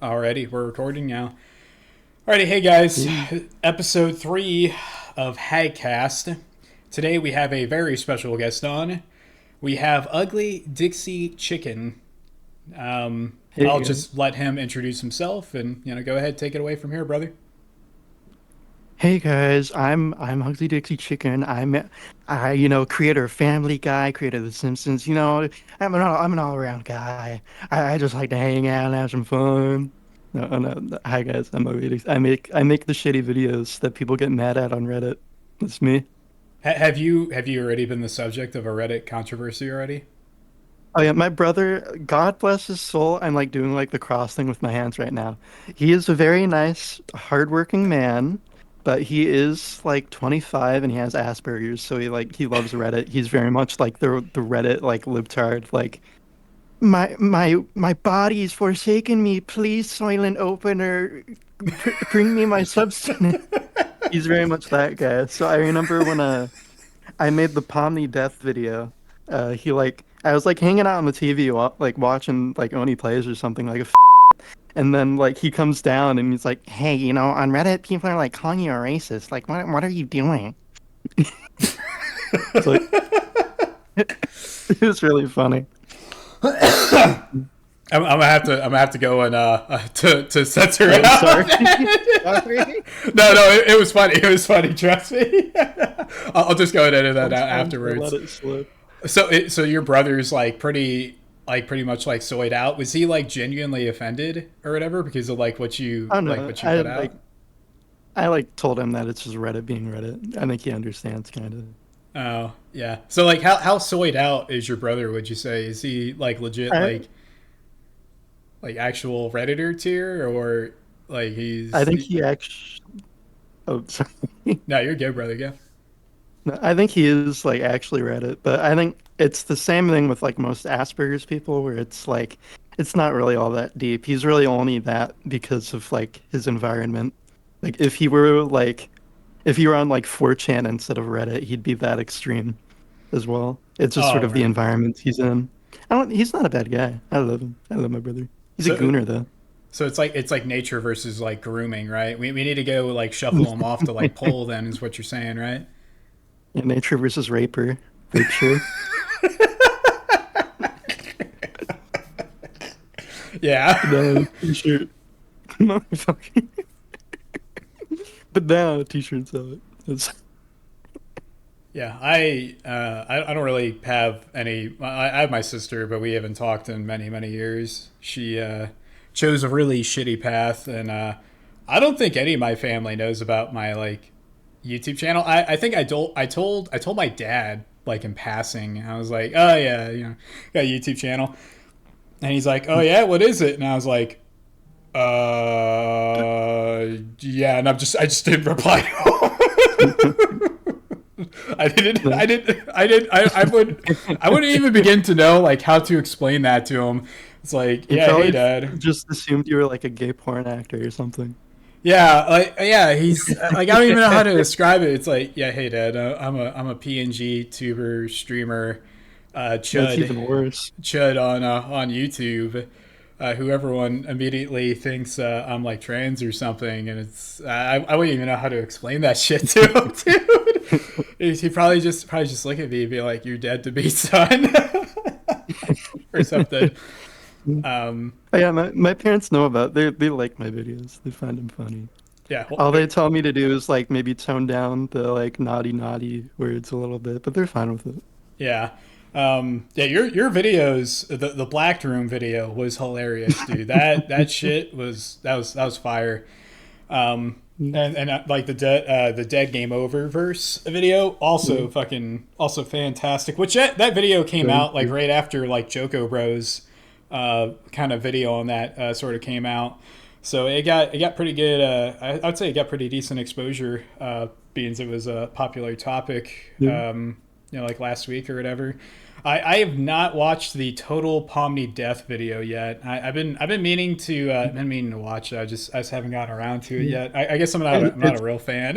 Alrighty, we're recording now. Alrighty, hey guys, Yeah. episode 3 of Hagcast. Today we have a very special guest on. We have Ugly Dixie Chicken. I'll Hey guys. just let him introduce himself and, go ahead, take it away from here, brother. Hey guys, I'm Hugsley Dixie Chicken. I'm creator of Family Guy, creator of The Simpsons. I'm an all around guy. I just like to hang out and have some fun. No. Hi guys, I make the shitty videos that people get mad at on Reddit. That's me. Have you already been the subject of a Reddit controversy already? Oh yeah, my brother, God bless his soul. I'm like doing like the cross thing with my hands right now. He is a very nice, hardworking man, but he is like 25 and he has Asperger's, so he loves Reddit. He's very much like the Reddit like libtard, like my body's forsaken me. Please, Soylent Opener, bring me my substance. He's very much that guy. So I remember when I made the Pomni death video. I was like hanging out on the TV, like watching like Oni plays or something and then like he comes down and he's like, "Hey, on Reddit people are like calling you a racist. Like, what are you doing?" It's like it was really funny. I'm gonna have to go and to censor I'm out sorry. that. Sorry. No, it was funny. It was funny. Trust me. I'll just go and edit that out Sometimes I let afterwards. it slip. So your brother's pretty much like soyed out. Was he like genuinely offended or whatever because of I don't like know. what you put out? I like told him that it's just Reddit being Reddit. I think he understands kind of. Oh yeah. So like how soyed out is your brother? Would you say is he like legit I like actual redditor tier or like I he's think he actually. Oh, sorry. no, you're good, brother. Go. No, I think he is like actually read it, but I think it's the same thing with like most Asperger's people where it's like it's not really all that deep. He's really only that because of like his environment. Like if he were on like 4chan instead of Reddit, he'd be that extreme as well. It's just sort Oh of the right. environment he's in. I don't he's not a bad guy. I love him. I love my brother. He's a So gooner though. so it's like nature versus like grooming, right? We need to go like shuffle them off to like poll. Then is what you're saying, right? Yeah, nature versus raper. Rape sure. Yeah. No, t-shirt. Motherfucker. But now t-shirts out. It's Yeah, I don't really have any. I have my sister, but we haven't talked in many years. She chose a really shitty path, and I don't think any of my family knows about my like YouTube channel. I think I told my dad like in passing. I was like, oh yeah, got a YouTube channel, and he's like, oh yeah, what is it? And I was like, yeah, and I just didn't reply to him. I wouldn't even begin to know like how to explain that to him. It's like, he yeah, hey probably dad. just assumed you were like a gay porn actor or something. Yeah, like yeah, he's like I don't even know how to describe it. It's like, yeah, hey dad, I'm a PNG tuber streamer, That's chud even worse. chud on YouTube. Who everyone immediately thinks I'm like trans or something, and I wouldn't even know how to explain that shit to him, dude. He probably just look at me and be like, "You're dead to me, son," or something. Um, Oh, yeah, my parents know about they like my videos. They find them funny. yeah, well, All they tell me to do is like maybe tone down the like naughty words a little bit, but they're fine with it. yeah, yeah. Your videos, the Black Room video was hilarious, dude. That shit was fire. And like the dead game over verse video also Yeah. fucking also fantastic. Which that video came Thank out like you. right after like Joko Bros kind of video on that sort of came out. So it got pretty good. I'd say it got pretty decent exposure, being it was a popular topic. Yeah. Like last week or whatever. I have not watched the total Pomni death video yet. I've been meaning to watch it. I just haven't gotten around to it Yeah. yet. I guess I'm not a It's real fan.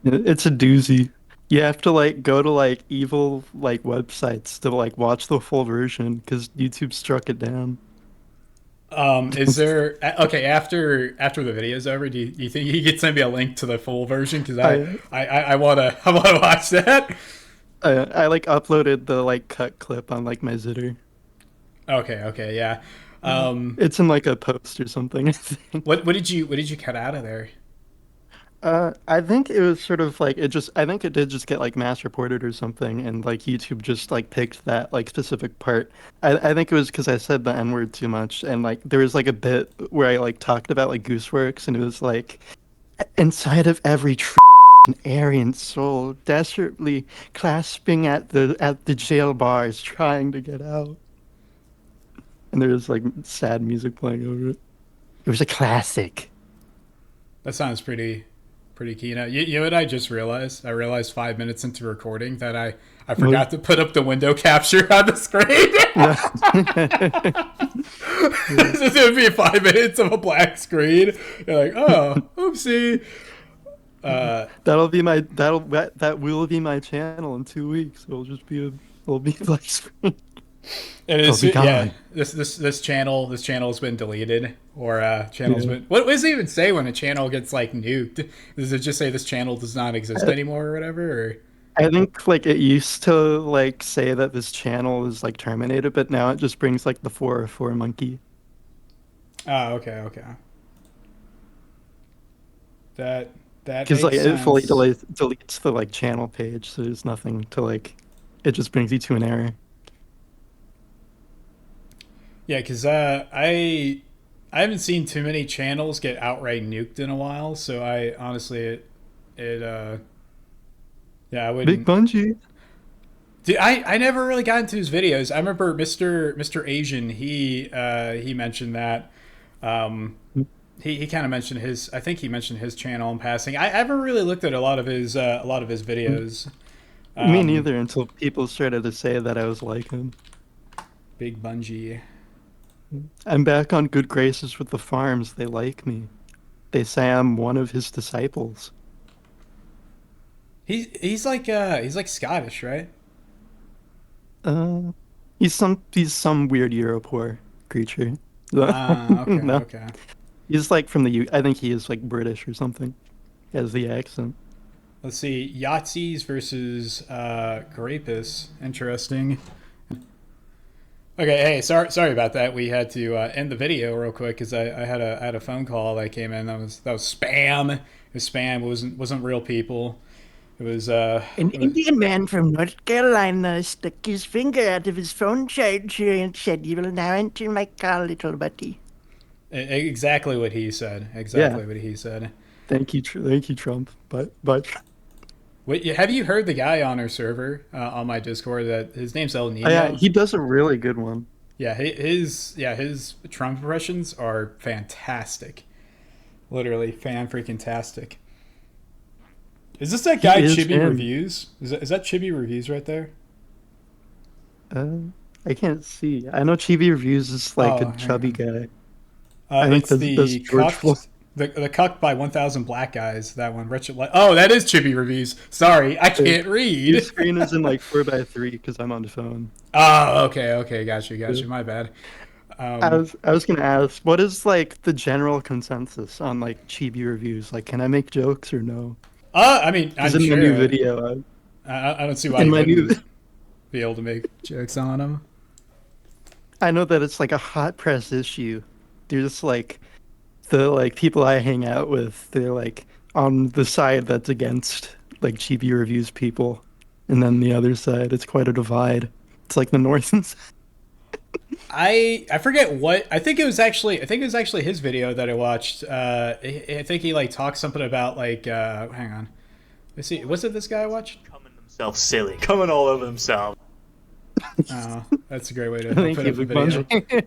it's a doozy. You have to like go to like evil like websites to like watch the full version because YouTube struck it down. Is there okay after the video's over? Do you think you could send me a link to the full version? Because I I wanna I wanna watch that. I like uploaded the like cut clip on like my Zitter. Okay, okay, yeah. Yeah. Um, It's in like a post or something, I think. what did you cut out of there? I think it was sort of like it just I think it did just get like mass reported or something, and like YouTube just like picked that like specific part. I think it was because I said the N word too much, and like there was like a bit where I like talked about like Gooseworks, and it was like inside of every an Aryan soul desperately clasping at the jail bars trying to get out. And there's like sad music playing over it. It was a classic. That sounds pretty keen. You know what I just realized? I realized 5 minutes into recording that I What? forgot to put up the window capture on the screen. No. Yeah. This would be 5 minutes of a black screen. You're like, oh, oopsie. That'll be my that will be my channel in 2 weeks. It'll be black screen. It It'll is, be yeah. gone. This channel's been deleted, or channel's Yeah. been. What does it even say when a channel gets like nuked? Does it just say this channel does not exist I anymore or whatever? Or I think like it used to like say that this channel is like terminated, but now it just brings like the 404 monkey. oh, okay, okay. That that Because like makes it fully sense. deletes the like channel page, so there's nothing to like. It just brings you to an error. Yeah, because I haven't seen too many channels get outright nuked in a while. So I honestly it yeah I Big wouldn't. Bungie. Dude, I never really got into his videos. I remember Mr. Asian. He mentioned that. Um, he kind of mentioned his. I think he mentioned his channel in passing. I haven't really looked at a lot of his videos. Me Um, neither until people started to say that I was like him. Big Bungie. I'm back on good graces with the farms. They like me. They say I'm one of his disciples. He's like Scottish, right? Uh, he's some weird Europor creature. Ah, okay, No, okay. he's like from the U. I think he is like British or something. He has the accent. Let's see. Yahtzees versus Grapus. Interesting. Okay, hey, sorry about that. We had to end the video real quick because I had a phone call that came in. That was spam. It was spam. It wasn't real people. It was An it was, Indian man from North Carolina stuck his finger out of his phone charger and said, "You will now enter my car, little buddy." exactly what he said. Yeah. Exactly what he said. Thank you, Trump. But Wait, have you heard the guy on our server on my Discord that his name's El yeah, Nino? he does a really good one. Yeah, his Trump impressions are fantastic. Literally fan freaking tastic. Is this that He guy is Chibi in. Reviews? Is that Chibi Reviews right there? Uh, I can't see. I know Chibi Reviews is like a Oh, hang chubby on. guy. I think It's that's the George Floyd. cucked, the cucked by 1,000 black guys. That one, wretched. Oh, that is Chibi Reviews. Sorry, I can't Your read. screen is in like 4:3 because I'm on the phone. Oh, okay, okay, got Yeah. you. My bad. I Um, was gonna ask, what is like the general consensus on like Chibi Reviews? Like, can I make jokes or no? I mean, Because I'm in my new sure. video, I don't see why in you my new, wouldn't be able to make jokes on them. I know that it's like a hot press issue. There's like the like people I hang out with, they're like on the side that's against like Chibi Reviews people, and then the other side, it's quite a divide. It's like the North and South. I forget what I think it was actually his video that I watched. I think he like talked something about like hang on. Let's see. Was it this guy I watched? Coming themselves silly, coming all over themselves. Oh, that's a great way to Thank put you, up a Big video. Bungie.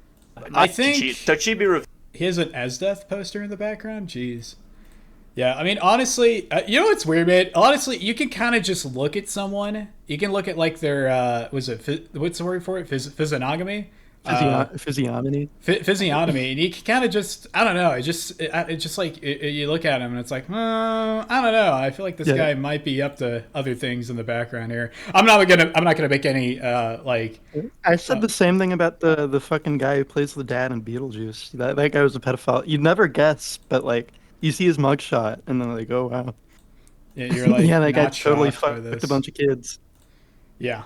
I think Tachibi review. he has an Esdeath poster in the background. Jeez. Yeah, I mean, honestly, you know what's weird, man? Honestly, you can kind of just look at someone. You can look at like their, what's the word for it? Physiognomy. Physiognomy. Physiognomy, and you can kind of just, I don't know, it just like you look at him and it's like, I don't know, I feel like this Yeah. guy might be up to other things in the background here. I'm not gonna make any like I said the same thing about the fucking guy who plays the dad in Beetlejuice. That guy was a pedophile. You'd never guess, but like you see his mugshot and then like, oh wow, you're yeah, like that guy not totally shocked by fucked a this. bunch of kids. Yeah,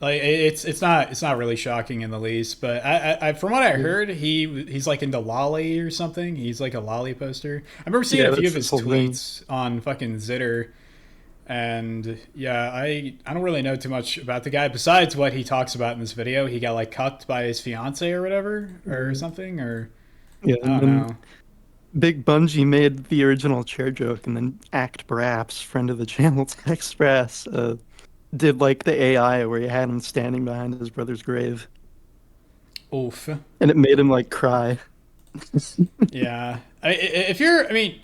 like it's not really shocking in the least. But I from what I heard, he's like into lolly or something. He's like a lolly poster. I remember seeing Yeah, a few of that's his his whole thing. tweets on fucking Zitter. And yeah, I don't really know too much about the guy besides what he talks about in this video. He got like cucked by his fiance or whatever or something, or Yeah, I and don't then know. Big Bungie made the original chair joke, and then Act Braps, friend of the channel, Express, did like the AI where he had him standing behind his brother's grave, Oof. and it made him like cry. Yeah. If you're, I mean,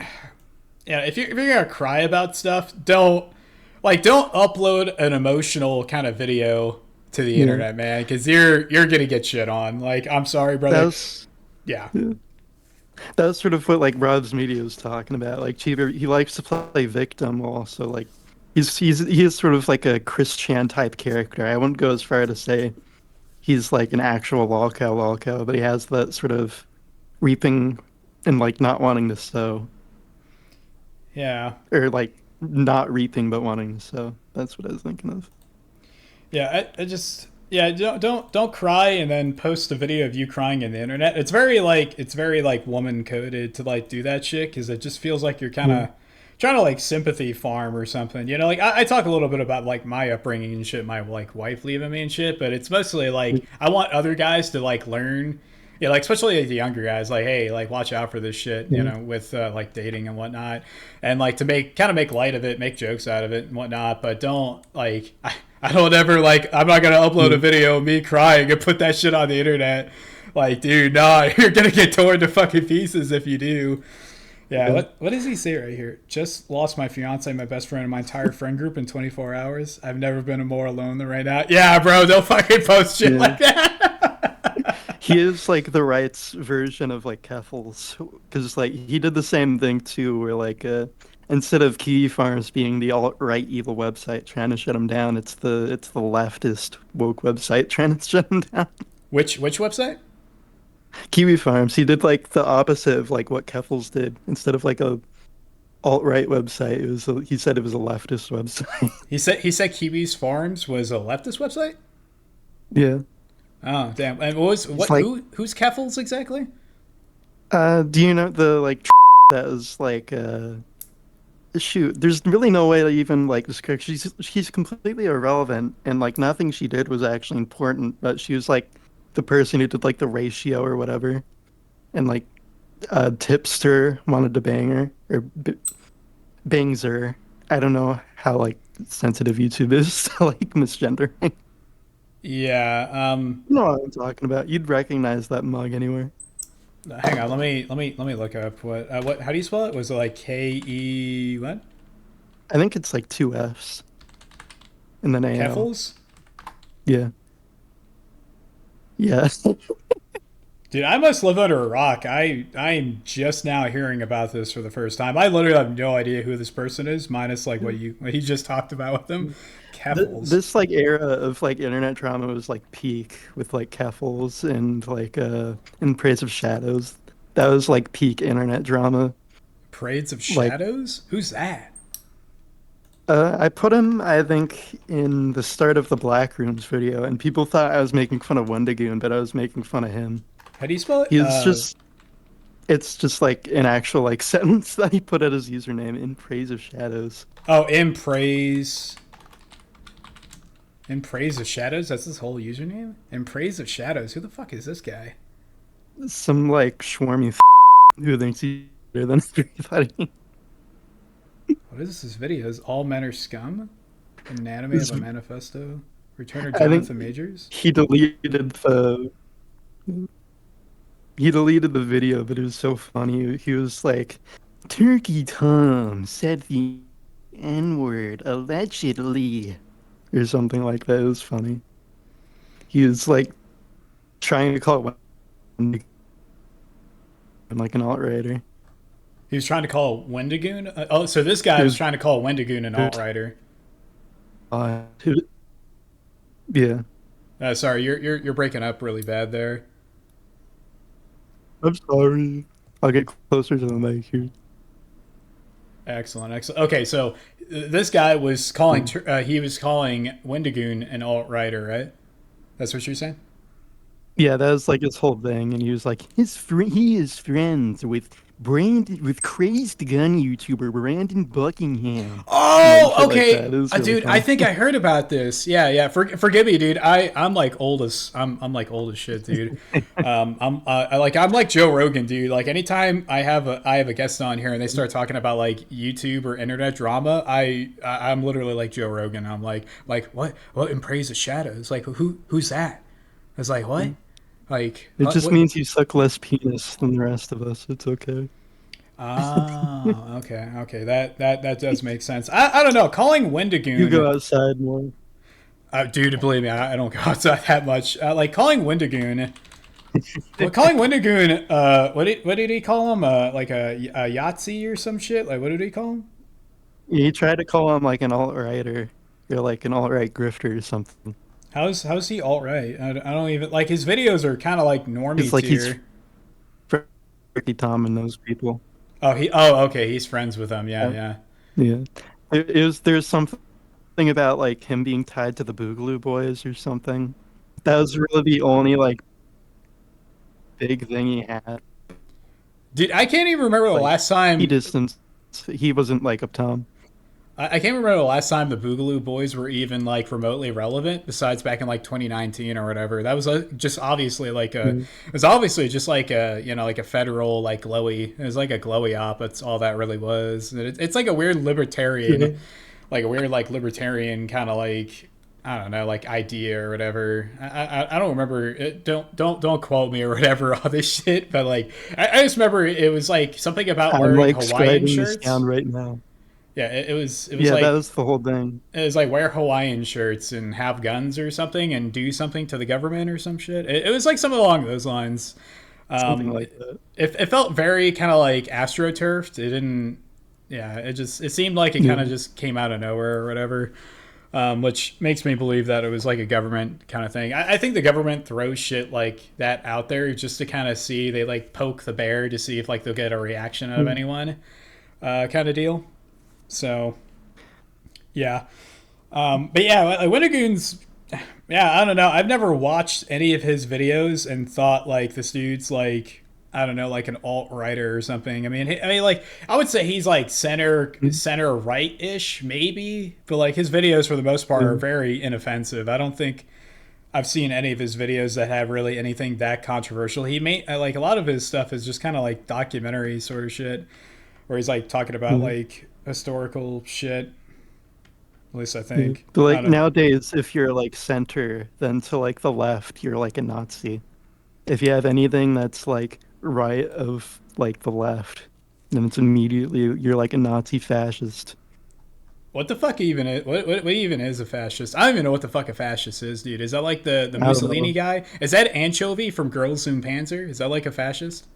yeah, if you're gonna cry about stuff, don't upload an emotional kind of video to the Yeah. internet, man, because you're gonna get shit on. Like, I'm sorry, That brother. was Yeah. that was sort of what like Rob's media was talking about. Like Cheever, he likes to play victim, while also like he is sort of like a Chris Chan type character. I wouldn't go as far to say he's like an actual lolcow, but he has that sort of reaping and like not wanting to sow, Yeah. or like not reaping but wanting to sow. That's what I was thinking of. Yeah, I just yeah, don't cry and then post a video of you crying in the internet. It's very like woman coded to like do that shit because it just feels like you're kind of trying to like sympathy farm or something. You know, like I talk a little bit about like my upbringing and shit, my like wife leaving me and shit, but it's mostly like I want other guys to like learn. Yeah, like especially like the younger guys, like hey, like watch out for this shit, you know, with like dating and whatnot, and like to make light of it, make jokes out of it and whatnot, but don't like I don't ever like I'm not gonna upload a video of me crying and put that shit on the internet. Like, dude, nah, you're gonna get torn to fucking pieces if you do. Yeah, what does he say right here? Just lost my fiance, my best friend, and my entire friend group in 24 hours. I've never been more alone than right now. Yeah, bro, don't fucking post shit like that. He is like the rights version of like Keffels, because like he did the same thing too, where like instead of Kiwi Farms being the alt-right evil website trying to shut him down, it's the leftist woke website trying to shut him down. Which website? Kiwi Farms, he did like the opposite of like what Keffels did. Instead of like a alt-right website, he said it was a leftist website. He said Kiwi's Farms was a leftist website. Yeah. Oh damn! And what? like- Who's Keffels exactly? Do you know the like that was like shoot, there's really no way to even like describe. She's completely irrelevant, and like nothing she did was actually important. But she was like the person who did like the ratio or whatever, and like Tipster wanted to bang her or bangs her. I don't know how like sensitive YouTube is to like misgendering. Yeah. You know what I'm talking about. You'd recognize that mug anywhere. Hang on. Let me look up what. How do you spell it? Was it like Ke what? I think it's like two F's and then A. Keffels? Yeah. Yeah. Dude, I must live under a rock. I'm just now hearing about this for the first time. I literally have no idea who this person is, minus like what you just talked about with them. Keffels. This like era of like internet drama was like peak with like Keffels and like In Praise of Shadows. That was like peak internet drama. Parades of like- Shadows? Who's that? I put him, I think, in the start of the Black Rooms video, and people thought I was making fun of Wendigoon, but I was making fun of him. How do you spell it? It's just like an actual like sentence that he put at his username, In Praise of Shadows. Oh, in praise. In praise of shadows. That's his whole username. In praise of shadows. Who the fuck is this guy? Some like schwarmy who thinks he's better than everybody. What is this videos? All men are scum. An anime of a manifesto. Returner I think- Jonathan Majors. He deleted the video, but it was so funny. He was like, Turkey Tom said the N-word allegedly, or something like that. It was funny. He was like trying to call it like an alt-righter. He was trying to call Wendigoon. Oh, so this guy It was was trying to call Wendigoon an alt writer. uh, yeah. Sorry, you're breaking up really bad there. I'm sorry. I'll get closer to the mic here. Excellent, excellent. Okay, so this guy was calling. He was calling Wendigoon an alt writer, right? That's what you're saying. Yeah, that was like his whole thing, and he was like, he is friends with crazy gun YouTuber Brandon Buckingham, and like Oh, shit like okay, that. It was really dude. I funny. think I heard about this. Yeah, yeah. Forgive me, dude. I'm like old as I'm like old as shit, dude. I'm like Joe Rogan, dude. Like anytime I have a guest on here and they start talking about like YouTube or internet drama, I'm literally like Joe Rogan. I'm like what in praise of shadows? Like who's that? I was like what? Like It just what? means you suck less penis than the rest of us. It's okay. Ah, okay, okay. That does make sense. I don't know. Calling You go Wendigoon. outside more. Dude, believe me, I don't go outside that much. Like calling Wendigoon. Well, calling Wendigoon. What did he call him? Like a Yahtzee or some shit. Like what did he call him? He tried to call him like an alt-righter or like an alt-right grifter or something. How's he alt right? I don't even like his videos are kind of like It's normie like he's tier. Ricky Tom and those people. Oh okay, he's friends with them. Yeah, Yeah. yeah. Yeah. There's something about like him being tied to the Boogaloo Boys or something. That was really the only like big thing he had. Dude, I can't even remember the Like last he time. distanced. He wasn't like up Tom. I can't remember the last time the Boogaloo Boys were even like remotely relevant, besides back in like 2019 or whatever. That was just obviously like a. Mm. It was obviously just like a like a federal like glowy. It was like a glowy op. That's all that really was. It's like a weird Yeah. libertarian, like a weird like libertarian kind of like I don't know like idea or whatever. I don't remember. Don't quote me or whatever all this shit. But like I just remember it was like something about I'm wearing like Hawaiian scribing this shirts. down right now. Yeah, it was Yeah, that like was the whole thing. it was like wear Hawaiian shirts and have guns or something and do something to the government or some shit. It was like something along those lines. Something Um, like that. it felt very kind of like astroturfed. It didn't. Yeah, it seemed like it kind Yeah. of just came out of nowhere or whatever. Which makes me believe that it was like a government kind of thing. I think the government throws shit like that out there just to kind of see. They like poke the bear to see if like they'll get a reaction out of Mm. anyone, kind of deal. So yeah. But yeah, like Wintergoon's. Yeah, I don't know. I've never watched any of his videos and thought like this dude's like I don't know, like an alt writer or something. Like I would say he's like Mm. center right ish maybe, but like his videos for the most part are Yeah. very inoffensive. I don't think I've seen any of his videos that have really anything that controversial. He made like a lot of his stuff is just kind of like documentary sort of shit, where he's like talking about Mm. like historical shit. At least I Yeah. think. But I like don't know. nowadays, if you're like center, then to like the left, you're like a Nazi. If you have anything that's like right of like the left, then it's immediately you're like a Nazi fascist. What the fuck even is what even is a fascist? I don't even know what the fuck a fascist is, dude. Is that like the I don't Mussolini know. guy? Is that Anchovy from Girls Zoom Panzer? Is that like a fascist?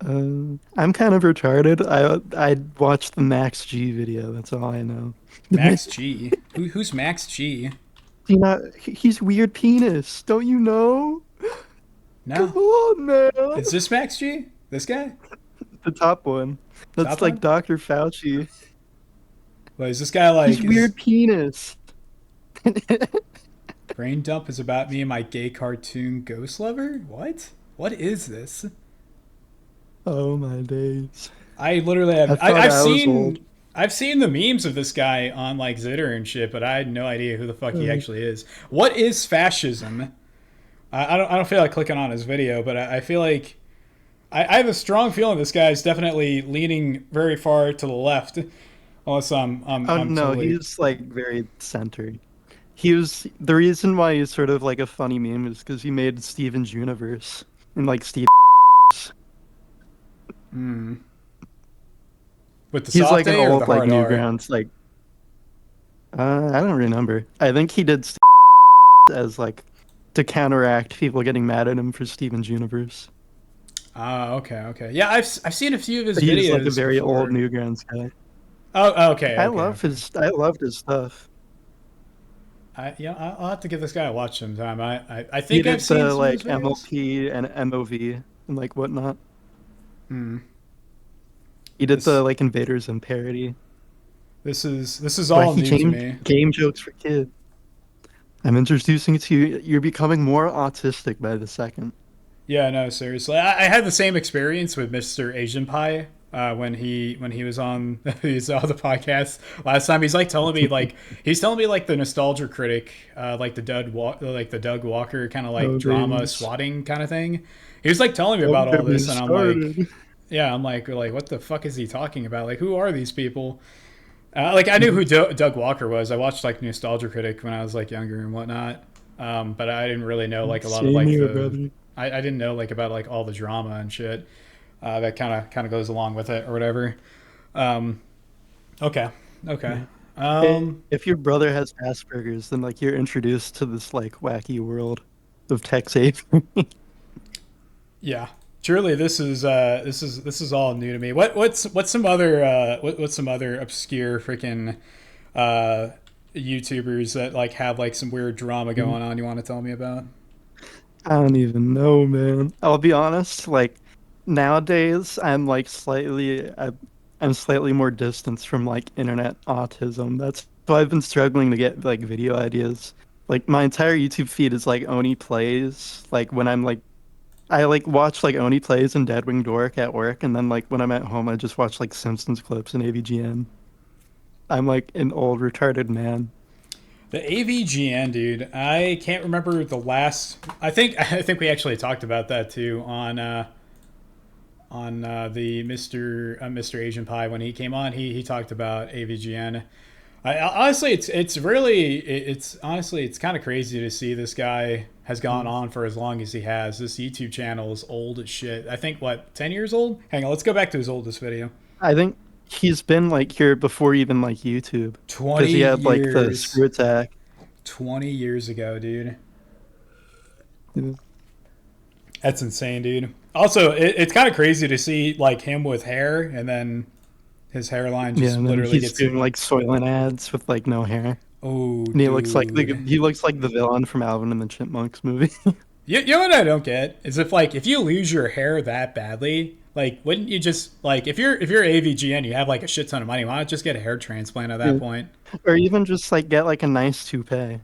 I'm kind of retarded. I watched the Max G video. That's all I know. Max G. Who's Max G? You know, he's weird penis. Don't you know? Come No. on, man. Is this Max G? This guy? The top one. Top That's like one? Dr. Fauci. Well, is this guy He's like is weird penis. Brain Dump is about me and my gay cartoon ghost lover? What? What is this? Oh my days. I literally I have thought I've I was old. seen I've seen the memes of this guy on like Zitter and shit, but I had no idea who the fuck he Uh, actually is. What is fascism? I don't feel like clicking on his video, but I feel like I have a strong feeling this guy is definitely leaning very far to the left. Unless Oh I'm no, totally he's like very centered. He was the reason why he's sort of like a funny meme is because he made Steven's universe and like Steve. with the He's soft like an A or the old like hard R. Newgrounds like I don't remember. I think he did Steve as like to counteract people getting mad at him for Steven's Universe. Okay. Yeah, I've seen a few of his He is videos like a very before. old Newgrounds guy. Okay. I loved his stuff. I'll have to give this guy a watch sometime. I He think did I've seen the some like of his videos. MLP and MOV and like whatnot. Hmm. He did This- the like Invaders and parody. This is Where all he new to came me. game jokes for kids. I'm introducing it to you. You're becoming more autistic by the second. Yeah, no, seriously. I had the same experience with Mr. Asian Pie when he was on he was on the podcast last time. He's telling me like the nostalgia critic, like the Doug Walker kind of like Oh, drama baby. swatting kind of thing. He was like telling me about all Don't get me this, and I'm like, started. yeah, I'm like what the fuck is he talking about? Like, who are these people? Like, I knew who Doug Walker was. I watched like Nostalgia Critic when I was like younger and whatnot, but I didn't really know like a lot of Same like here, the. brother. I didn't know like about like all the drama and shit that kind of goes along with it or whatever. Okay. If your brother has Asperger's, then like you're introduced to this like wacky world of tech safety. Yeah. Truly, this is all new to me. What's some other what's some other obscure freaking YouTubers that like have like some weird drama going on? You want to tell me about? I don't even know, man. I'll be honest, like nowadays I'm slightly more distanced from like internet autism. That's why I've been struggling to get like video ideas. Like my entire YouTube feed is like Oni plays. Like when I'm like I like watch like Oni plays and Deadwing Dork at work, and then like when I'm at home I just watch like Simpsons clips and AVGN. I'm like an old retarded man. The AVGN, dude. I can't remember the last. I think we actually talked about that too on the Mr. Asian Pie when he came on. He talked about AVGN. Honestly, it's honestly it's kind of crazy to see this guy has gone on for as long as he has. This YouTube channel is old as shit. I think 10 years old. Hang on, let's go back to his oldest video. I think he's been like here before even like YouTube. 20 Because he had like the years. screw attack. 20 years ago, dude. Yeah. That's insane, dude. Also, it's kind of crazy to see like him with hair, and then his hairline just And then literally he's gets. doing like Soylent ads with like no hair. Oh, And he looks like dude. he looks like the villain from Alvin and the Chipmunks movie. You know what I don't get is if you lose your hair that badly, like wouldn't you just like if you're AVGN, you have like a shit ton of money, why not just get a hair transplant at that point? Or even just like get like a nice toupee.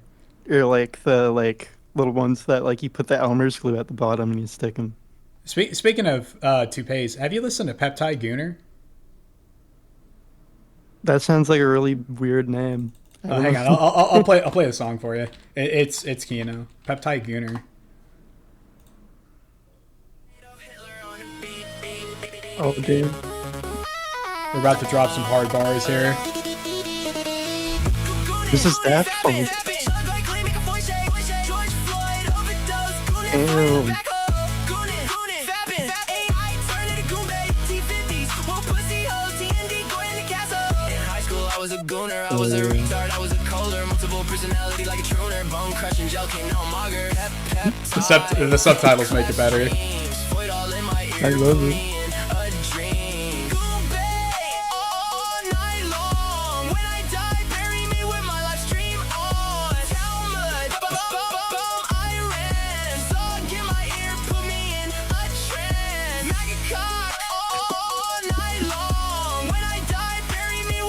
Or like the like little ones that like you put the Elmer's glue at the bottom and you stick them. Speaking of toupees, have you listened to Peptide Gooner? That sounds like a really weird name. I don't Hang know. on, I'll play a song for you. It's Kino. Peptide Gooner. Oh, dude. We're about to drop some hard bars here. This is Daft Punk. Damn. I was a gooner, I was a retard, I was a colder, multiple personality like a truner, bone crushing gel king, no mugger. The subtitles make it better. I love it.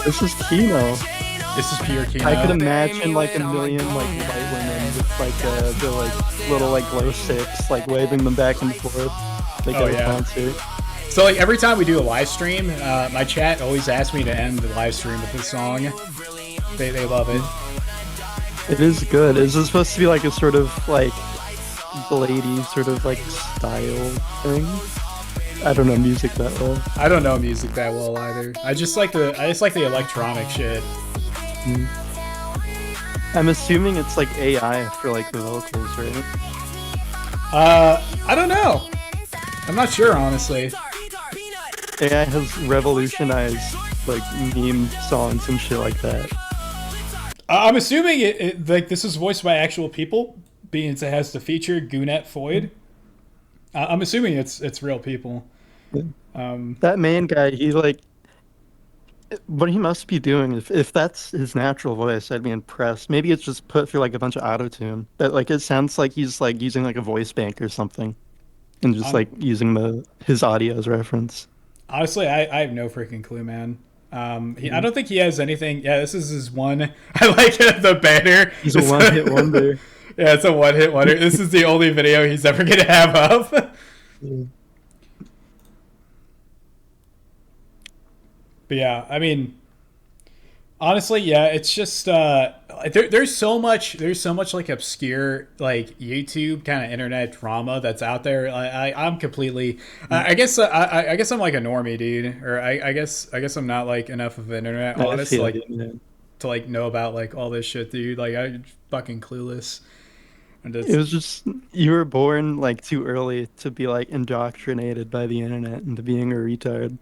This is Kino. This is pure Kino. I could imagine like a million like white women with like the like little like glow sticks like waving them back and forth like Oh, at yeah. a concert. So like every time we do a live stream, my chat always asks me to end the live stream with this song. They love it. It is good. Is this supposed to be like a sort of like lady sort of like style thing? I don't know music that well. I don't know music that well either. I just like the electronic shit. I'm assuming it's like AI for like the vocals, right? I don't know. I'm not sure honestly. AI has revolutionized like meme songs and shit like that. I'm assuming it like this is voiced by actual people, being it has the feature Gounet Foyd. I'm assuming it's real people. That main guy, he like what he must be doing, if that's his natural voice, I'd be impressed. Maybe it's just put through like a bunch of auto tune, but like it sounds like he's like using like a voice bank or something, and just like using the his audio as reference. Honestly, I have no freaking clue, man. I don't think he has anything. Yeah, this is his one. I like the banner. He's a one-hit wonder. Yeah, it's a one-hit wonder. This is the only video he's ever gonna have up. But yeah, I mean, honestly, yeah, it's just there's so much like obscure like YouTube kind of internet drama that's out there. I'm completely I guess I guess I'm like a normie dude, or I guess I'm not like enough of an internet honest like to like know about like all this shit, dude. Like I'm fucking clueless. It was just you were born like too early to be like indoctrinated by the internet into being a retard.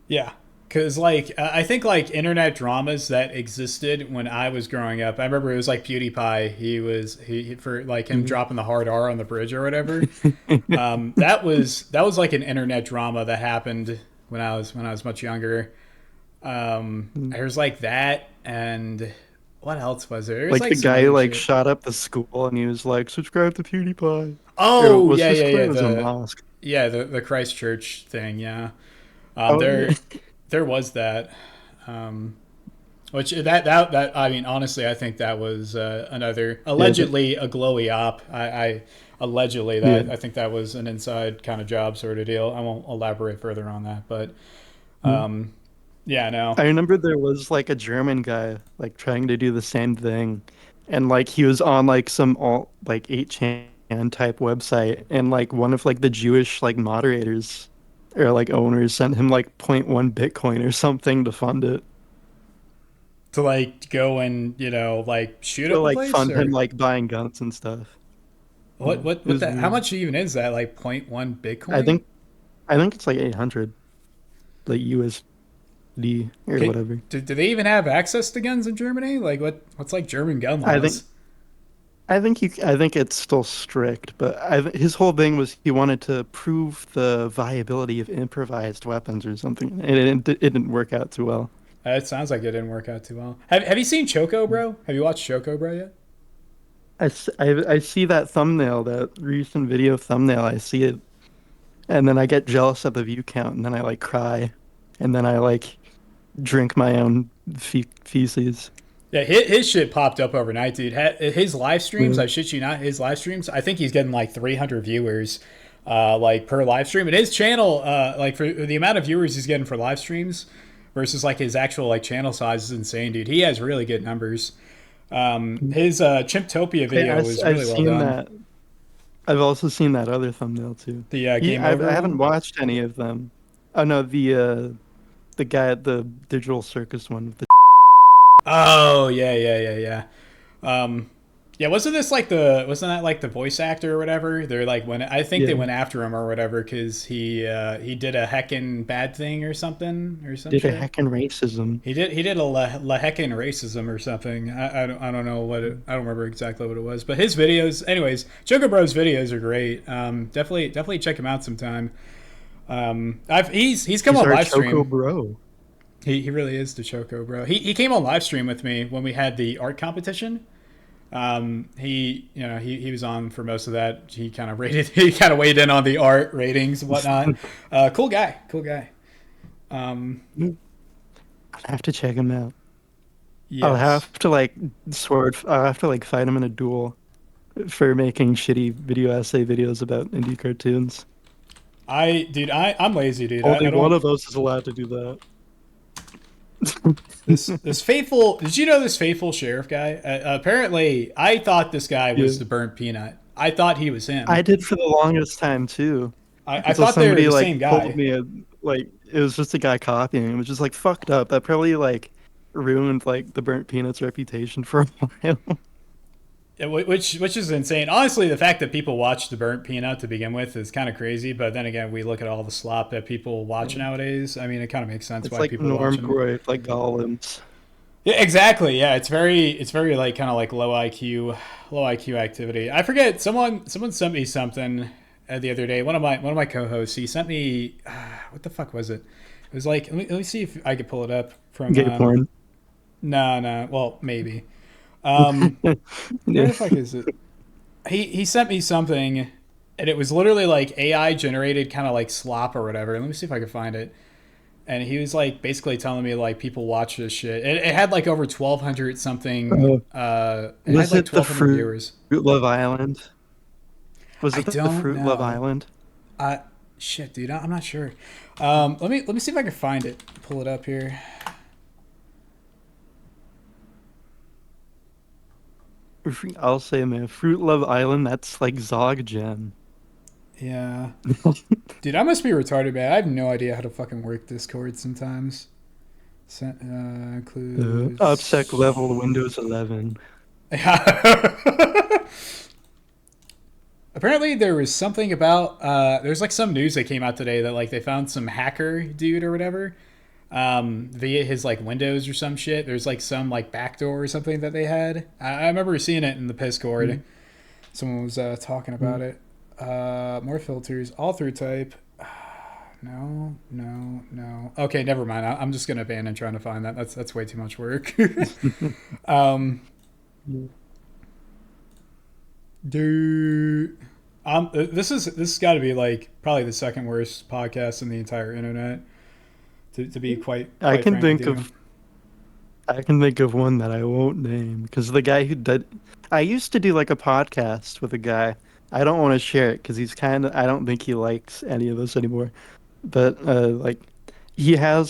Yeah. Because, like, I think, like, internet dramas that existed when I was growing up, I remember it was, like, PewDiePie. He for, like, him dropping the hard R on the bridge or whatever. That was, like, an internet drama that happened when I was much younger. There's, like, that, and what else was there? Like, the guy who, like, shot up the school, and he was like, subscribe to PewDiePie. Oh, yeah. The Christchurch thing, yeah. There was that, which that I mean, honestly, I think that was another allegedly a glowy op. I allegedly that I think that was an inside kind of job sort of deal. I won't elaborate further on that, but yeah, no. I remember there was like a German guy like trying to do the same thing, and like he was on like some alt like 8chan type website, and like one of like the Jewish like moderators or like owners sent him like 0.1 Bitcoin or something to fund it. To like go and like shoot to up like a place, fund or? him like buying guns and stuff. What the, how much even is that? Like 0.1 Bitcoin? I think it's like 800, like USD or whatever. Do they even have access to guns in Germany? Like what's like German gun laws? I think it's still strict, but his whole thing was he wanted to prove the viability of improvised weapons or something, and it didn't work out too well. It sounds like it didn't work out too well. Have you seen Choco Bro? Have you watched Choco Bro yet? I see that thumbnail, that recent video thumbnail. I see it, and then I get jealous of the view count, and then I like cry, and then I like drink my own feces. Yeah, his shit popped up overnight, dude. His live streams, I shit you not, his live streams, I think he's getting like 300 viewers like per live stream. And his channel, like for the amount of viewers he's getting for live streams versus like his actual like channel size is insane, dude. He has really good numbers. His Chimptopia video was really well done. That. I've also seen that other thumbnail too. The Game Over I haven't watched any of them. Oh no, the guy at the Digital Circus one with the Oh yeah. Yeah, wasn't that like the voice actor or whatever? They're like they went after him or whatever because he did a heckin' bad thing or something Did a heckin' racism. He did a la heckin' racism or something. I don't know I don't remember exactly what it was, but his videos, anyways, Choco Bro's videos are great. Definitely check him out sometime. He's come on live stream. Choco Bro. He really is the Choco Bro. He came on live stream with me when we had the art competition. He was on for most of that. He kind of weighed in on the art ratings and whatnot. Cool guy. I'll have to check him out. Yes. I'll have to fight him in a duel for making shitty video essay videos about indie cartoons. I'm lazy, dude. Only one of us is allowed to do that. This faithful, did you know this faithful sheriff guy? Apparently, I thought this guy was the burnt peanut. I thought he was him. I did for the longest time too. I thought they were the same guy. Told me it was just a guy copying. It was just like fucked up. That probably like ruined like the burnt peanut's reputation for a while. Which is insane. Honestly, the fact that people watch the burnt peanut to begin with is kind of crazy. But then again, we look at all the slop that people watch nowadays. I mean, it kind of makes sense it's why like people watch them. Norm Groy, like Golems. Yeah, exactly. Yeah, it's very like kind of like low IQ activity. I forget someone sent me something the other day. One of my co-hosts, he sent me what the fuck was it? It was like let me see if I could pull it up from Gay porn. no, well, maybe. Um where Yeah. the fuck is it? He sent me something and it was literally like AI generated kind of like slop or whatever. Let me see if I can find it. And he was like basically telling me like people watch this shit. It had like over 1,200 something. It had Was like it the 1,200 Fruit viewers. Love Island? Was I it the don't Fruit Love know. Island? Uh, Shit, dude, I'm not sure. Let me see if I can find it. Pull it up here. I'll say, man, Fruit Love Island. That's like Zog Gen. Yeah, dude, I must be retarded, man. I have no idea how to fucking work Discord sometimes. Upsec Includes. level Windows 11. Apparently, there was something about there's like some news that came out today that like they found some hacker dude or whatever via his like Windows or some shit. There's like some like backdoor or something that they had. I remember seeing it in the Discord. Mm. Someone was talking about it. More filters, all through type. No, no, no. Okay, never mind. I'm just gonna abandon trying to find that. That's way too much work. um, Dude, this has got to be like probably the second worst podcast in the entire internet. To be quite I quite can frank with think you. of I can think of one that I won't name because the guy who did. I used to do like a podcast with a guy. I don't want to share it because he's kind of. I don't think he likes any of us anymore. But like, he had,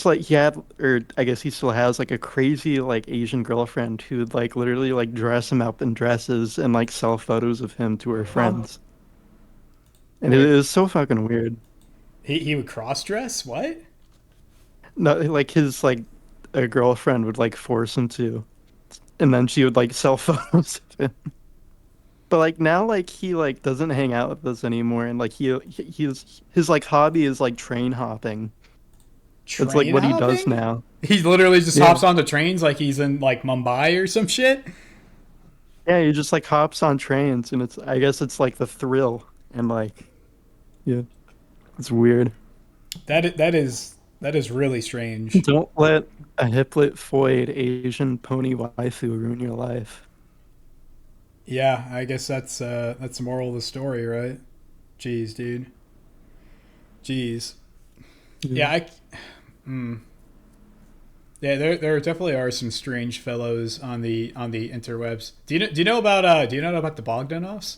or I guess he still has like a crazy like Asian girlfriend who'd like literally like dress him up in dresses and like sell photos of him to her friends. And it Wait, is so fucking weird. he would cross dress? What? No, like his like a girlfriend would like force him to, and then she would like sell photos of him. But like now, like he like doesn't hang out with us anymore, and like he's his like hobby is like train hopping. That's like Train what he does hopping? now. He literally just Yeah, hops onto trains like he's in like Mumbai or some shit. yeah, he just like hops on trains, and it's I guess it's like the thrill, and like yeah, it's weird. That is really strange. Don't let a hiplet foid Asian pony waifu ruin your life. Yeah, I guess that's the moral of the story, right? Jeez, dude. Jeez. Yeah. Yeah, yeah, there definitely are some strange fellows on the interwebs. Do you know about the Bogdanovs?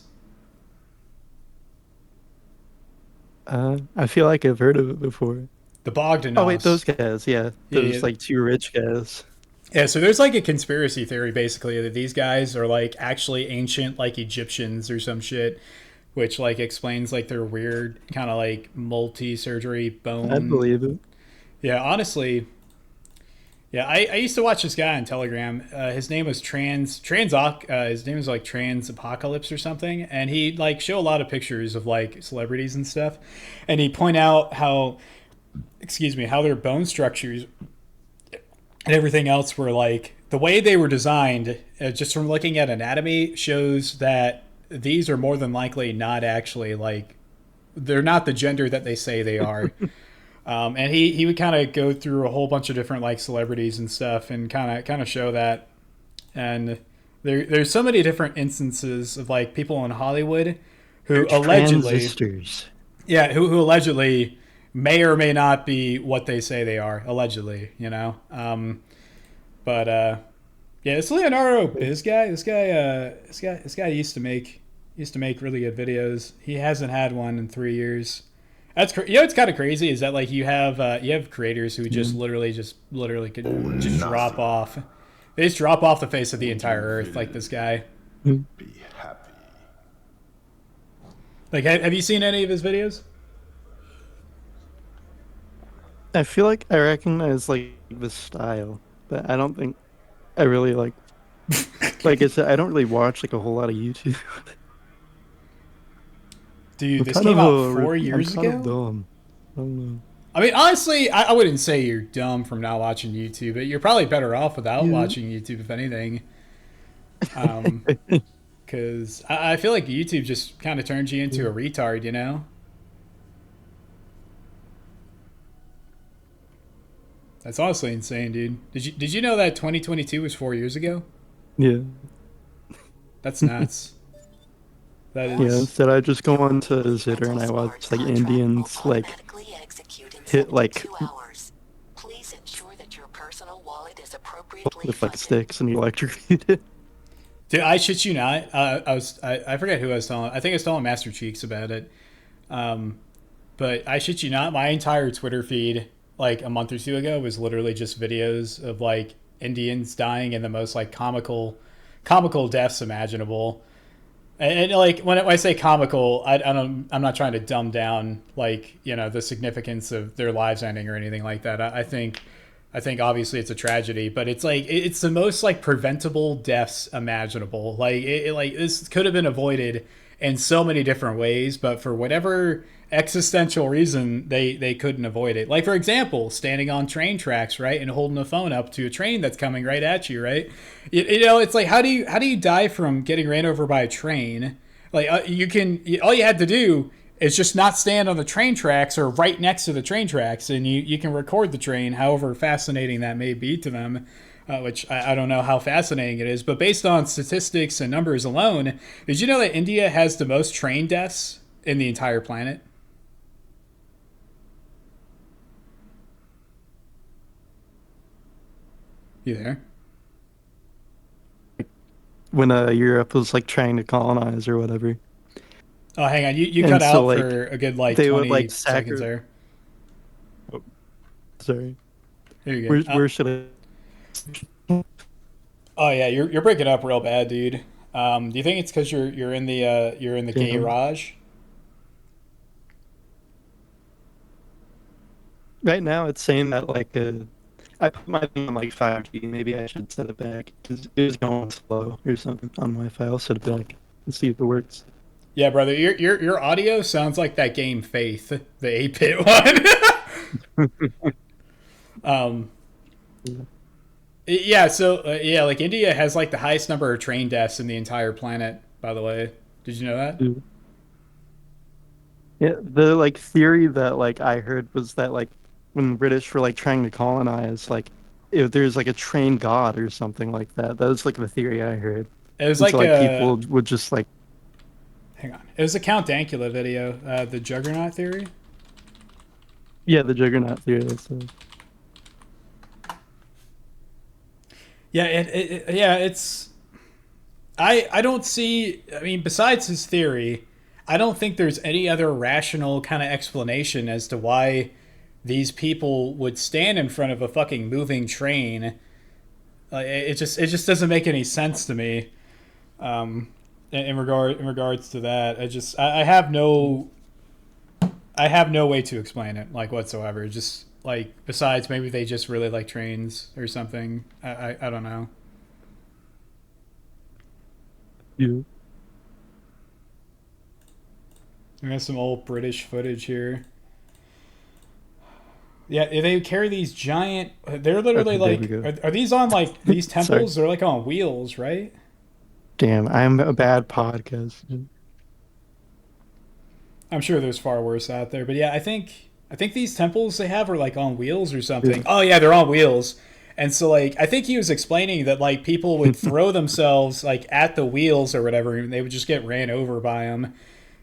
I feel like I've heard of it before. The Oh wait, those Bogdanovs. guys, yeah, Yeah, yeah. those like two rich guys. Yeah, so there's like a conspiracy theory basically that these guys are like actually ancient like Egyptians or some shit, which like explains like their weird kind of like multi-surgery I bone. believe it. Yeah, honestly, yeah, I used to watch this guy on Telegram. His name was his name was like Trans Apocalypse or something, and he'd like show a lot of pictures of like celebrities and stuff, and he'd point out how, excuse me, how their bone structures and everything else were like the way they were designed. Just from looking at anatomy, shows that these are more than likely not actually like they're not the gender that they say they are. And he would kind of go through a whole bunch of different like celebrities and stuff, and kind of show that. And there's so many different instances of like people in Hollywood who allegedly, Transistors. yeah, who allegedly may or may not be what they say they are, allegedly, you know. But yeah, this Leonardo Biz guy, this guy used to make really good videos. He hasn't had one in 3 years. You know what's kind of crazy is that like you have creators who just literally could just drop off. They just drop off the face of the entire earth, like this guy. Hmm. Be happy. Like, have you seen any of his videos? I feel like I recognize like the style, but I don't think I really like. Like I said, I don't really watch like a whole lot of YouTube. Dude, I'm this kind came of out 4 years I'm kind ago. of dumb. I don't know. I mean, honestly, I wouldn't say you're dumb from not watching YouTube, but you're probably better off without watching YouTube, if anything. Because I feel like YouTube just kind of turns you into a retard, you know? That's honestly insane, dude. Did you know that 2022 was 4 years ago? Yeah. That's nuts. That is. Yeah, instead I just go on to Zitter and I watch like Indians like hit like with like sticks and electrocute it. Dude, I shit you not. I forget who I was telling. I think I was telling Master Cheeks about it. But I shit you not. My entire Twitter feed, like a month or two ago, was literally just videos of like Indians dying in the most like comical deaths imaginable. And like when I say comical, I'm not trying to dumb down like, you know, the significance of their lives ending or anything like that. I think obviously it's a tragedy, but it's like it's the most like preventable deaths imaginable. Like like this could have been avoided in so many different ways, but for whatever existential reason they couldn't avoid it. Like, for example, standing on train tracks, right, and holding a phone up to a train that's coming right at you, right? You know, it's like how do you die from getting ran over by a train? Like all you had to do is just not stand on the train tracks or right next to the train tracks, and you can record the train, however fascinating that may be to them. Which I don't know how fascinating it is, but based on statistics and numbers alone, did you know that India has the most train deaths in the entire planet? You there? When Europe was like trying to colonize or whatever. Oh, hang on. You And cut so, out like, for a good like they 20 would, like, seconds there. Sorry. There you go. Where should I? Oh yeah, you're breaking up real bad, dude. Do you think it's because you're in the garage? Right now it's saying that like I put my thing on like 5G. Maybe I should set it back because it was going slow or something on Wi-Fi. I'll set it back and see if it works. Yeah, brother, your audio sounds like that game Faith, the 8-bit one. Yeah, so yeah, like India has like the highest number of train deaths in the entire planet, by the way. Did you know that? Yeah, the like theory that like I heard was that like when the British were like trying to colonize, like if there's like a train god or something like that. That was like the theory I heard. It was And like so, like a, people would just like hang on. It was a Count Dankula video, the Juggernaut theory. yeah, the Juggernaut theory. That's Yeah, it's I don't see, I mean, besides his theory, I don't think there's any other rational kind of explanation as to why these people would stand in front of a fucking moving train. It just doesn't make any sense to me. In regards to that, I have no way to explain it like whatsoever. Just like besides maybe they just really like trains or something. I don't know. you. We got some old British footage here. Yeah, they carry these giant. They're literally Okay, like. there we go. Are these on like these Sorry. temples? They're like on wheels, right? Damn, I'm a bad podcast. I'm sure there's far worse out there, but yeah, I think these temples they have are like on wheels or something. Yeah. Oh yeah, they're on wheels. And so like I think he was explaining that like people would throw themselves like at the wheels or whatever, and they would just get ran over by them.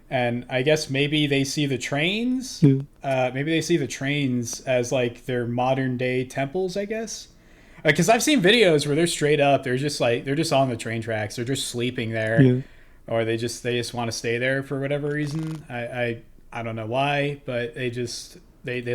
And I guess maybe they see the trains. Maybe they see the trains as like their modern day temples, I guess. Because I've seen videos where they're straight up, they're just on the train tracks, they're just sleeping there, Yeah. or they just want to stay there for whatever reason. I don't know why, but they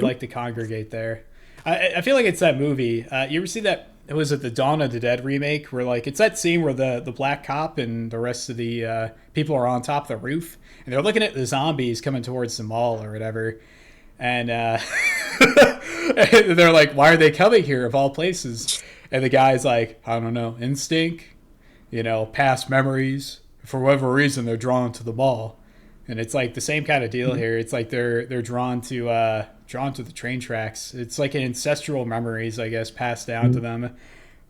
like to congregate there. I feel like it's that movie. You ever see that? Was it the Dawn of the Dead remake where like it's that scene where the black cop and the rest of the people are on top of the roof and they're looking at the zombies coming towards the mall or whatever, and they're like, "Why are they coming here of all places?" And the guy's like, "I don't know, instinct, past memories. For whatever reason, they're drawn to the mall." And it's like the same kind of deal here. It's like they're drawn to the train tracks. It's like ancestral memories, I guess, passed down to them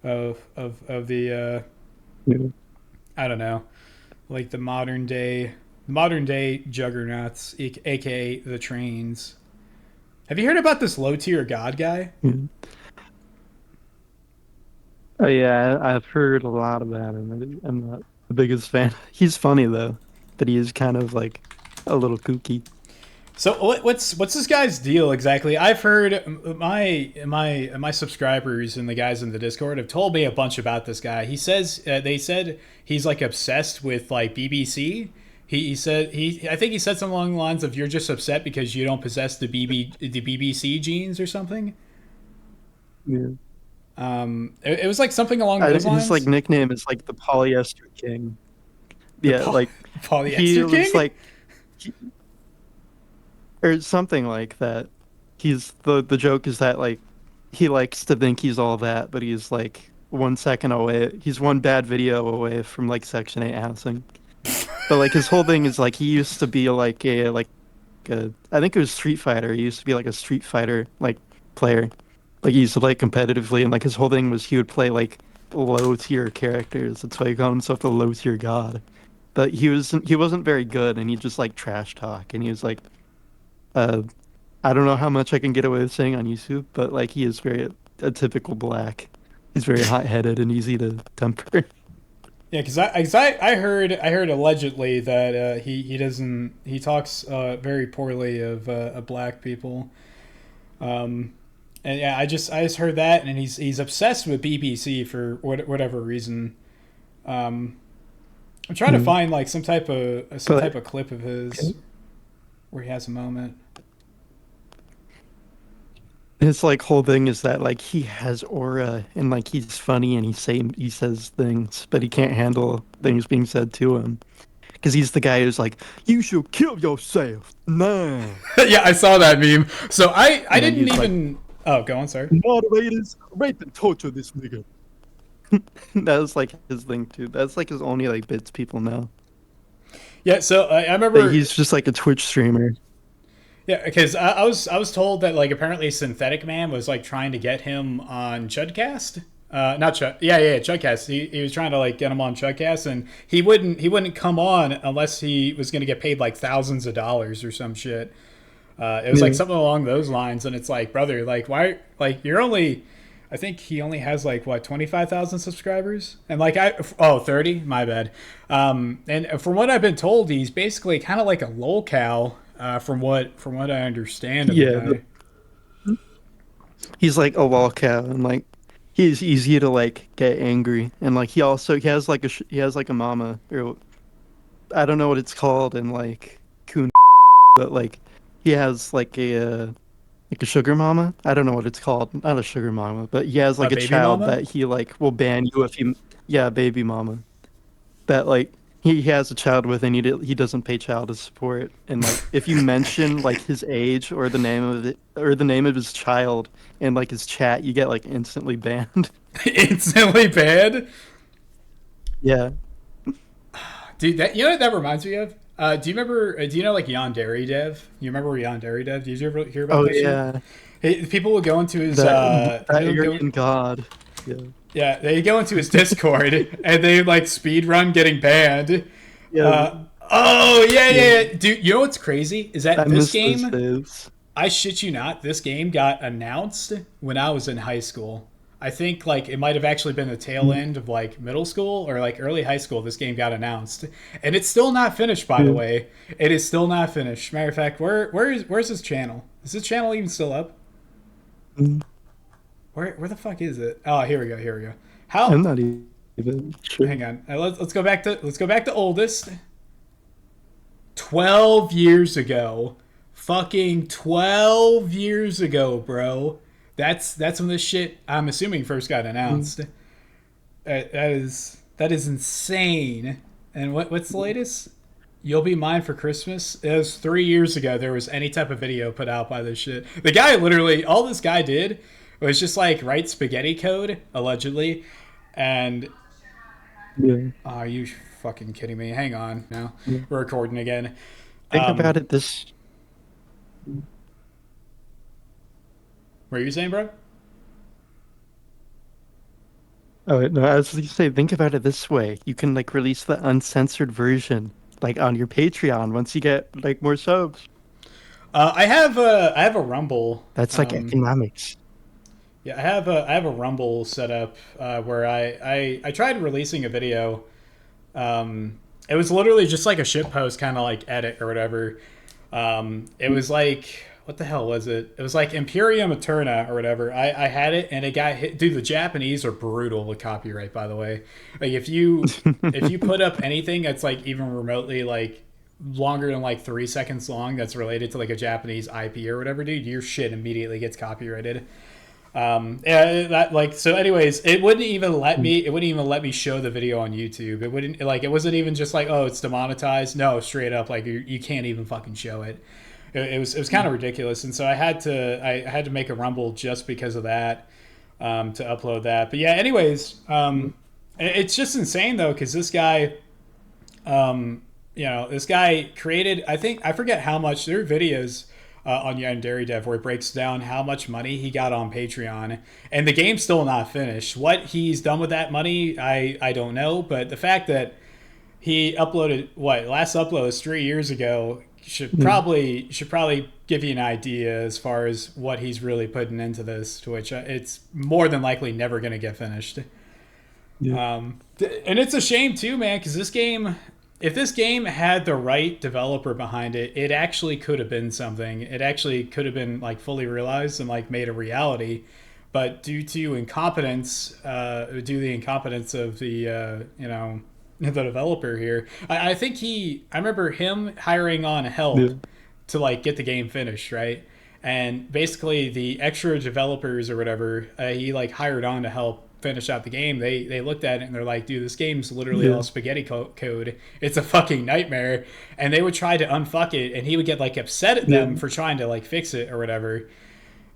of the I don't know, like the modern day juggernauts, aka the trains. Have you heard about this low tier god guy? Oh yeah, I've heard a lot about him. I'm not the biggest fan. He's funny though, but he is kind of like a little kooky. So what's this guy's deal exactly? I've heard my subscribers and the guys in the Discord have told me a bunch about this guy. He says they said he's like obsessed with like BBC. He said I think he said something along the lines of you're just upset because you don't possess the BBC genes or something. Yeah. It was like something along those lines. His like nickname is like the Polyester King. Yeah, like Polyester he King. looks like, or something like that. He's the joke is that like he likes to think he's all that, but he's like 1 second away. He's one bad video away from like Section 8 housing. But like his whole thing is like he used to be like a I think it was Street Fighter. He used to be like a Street Fighter like player. Like he used to play competitively, and like his whole thing was he would play like low tier characters. That's why he called himself the low tier god. But he wasn't very good, and he just like trash talk, and he was like, I don't know how much I can get away with saying on YouTube, but like he is very a typical black. He's very hot headed and easy to temper. Yeah, because I heard allegedly that he talks very poorly of black people. And yeah, I just heard that, and he's obsessed with BBC for whatever reason. I'm trying to find like some type of clip of his where he has a moment. His like whole thing is that like he has aura and like he's funny and he says things, but he can't handle things being said to him. Because he's the guy who's like, you should kill yourself now. Yeah, I saw that meme. So I didn't even. Like, oh, go on, sorry. Moderators, rape and torture this nigga. That was like his thing too. That's like his only like bits people know. Yeah, so I remember like, he's just like a Twitch streamer. Yeah, because I was told that like apparently Synthetic Man was like trying to get him on Chudcast. Not Chud. Yeah, Chudcast. He was trying to like get him on Chudcast, and he wouldn't come on unless he was going to get paid like thousands of dollars or some shit. It was like something along those lines, and it's like, brother, like why? Like you're only, I think he only has like what 25,000 subscribers, and like 30. My bad. And from what I've been told, he's basically kind of like a lolcow. From what I understand of the guy. He's like a lolcow, and like he's easy to like get angry, and like he has like a mama, or I don't know what it's called in like coon, but like he has like a sugar mama. I don't know what it's called. Not a sugar mama, but he has like a child mama? That he like will ban you if you baby mama. That like he has a child with, and he doesn't pay child support, and like if you mention like his age or the name of it or the name of his child in like his chat, you get like instantly banned. Instantly banned? Yeah. Dude, that you know what that reminds me of? Do you remember? Do you know like Yandere Dev? You remember Yandere Dev? Did you ever hear about this? Oh yeah. Hey, people would go into his Arrogant God. Yeah. Yeah, they go into his Discord and they like speed run getting banned. Yeah. Yeah. Dude, you know what's crazy is that this game. I shit you not, this game got announced when I was in high school. I think like it might have actually been the tail end of like middle school or like early high school. This game got announced, and it's still not finished. By the way, it is still not finished. Matter of fact, where's his channel? Is his channel even still up? Where the fuck is it? Oh, here we go. How? I'm not even sure. Hang on. Let's go back to oldest. 12 years ago. Fucking 12 years ago, bro. That's when this shit, I'm assuming, first got announced. That is insane. And what's the latest? You'll Be Mine for Christmas. It was 3 years ago there was any type of video put out by this shit. The guy literally, all this guy did was just like write spaghetti code, allegedly. And are you fucking kidding me? Hang on now. We're recording again. Think about it this. What are you saying, bro? Oh no, I was going to say, think about it this way. You can like release the uncensored version like on your Patreon once you get like more subs. I have a Rumble. That's like economics. Yeah, I have a Rumble set up where I tried releasing a video. It was literally just like a shit post, kind of like edit or whatever. It was like, what the hell was it? It was like Imperium Eterna or whatever. I had it and it got hit. Dude, the Japanese are brutal with copyright, by the way. Like if you put up anything that's like even remotely like longer than like 3 seconds long that's related to like a Japanese IP or whatever, dude, your shit immediately gets copyrighted. Yeah, that like so. Anyways, it wouldn't even let me. It wouldn't even let me show the video on YouTube. It wouldn't like. It wasn't even just like, oh, it's demonetized. No, straight up, like you can't even fucking show it. It was kind of ridiculous, and so I had to make a Rumble just because of that, to upload that. But yeah, anyways, it's just insane though, because this guy, this guy created. I forget how much. There are videos on Yandere Dev where it breaks down how much money he got on Patreon, and the game's still not finished. What he's done with that money, I don't know, but the fact that he uploaded last upload was 3 years ago should probably give you an idea as far as what he's really putting into this, to which it's more than likely never going to get finished. Yeah. And it's a shame too, man, because this game, if this game had the right developer behind it, it actually could have been something. It actually could have been like fully realized and like made a reality. But due to incompetence, of the the developer here, I think I remember him hiring on help to like get the game finished, right? And basically the extra developers or whatever, he like hired on to help finish out the game. They looked at it and they're like, dude, this game's literally all spaghetti code. It's a fucking nightmare. And they would try to unfuck it, and he would get like upset at them for trying to like fix it or whatever.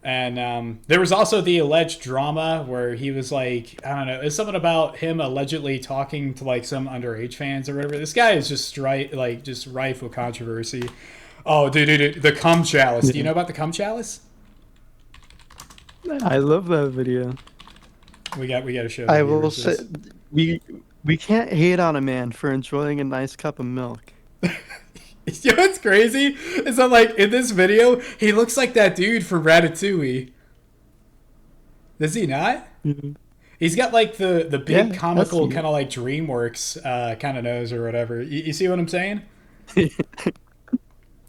And there was also the alleged drama where he was like, I don't know, it's something about him allegedly talking to like some underage fans or whatever. This guy is just rife with controversy. Oh, dude, the cum chalice. Do you know about the cum chalice? I love that video. We got to show. I will say, we can't hate on a man for enjoying a nice cup of milk. You know what's crazy? Is that like in this video, he looks like that dude from Ratatouille. Does he not? Mm-hmm. He's got like the big comical kind of like DreamWorks kind of nose or whatever. You see what I'm saying?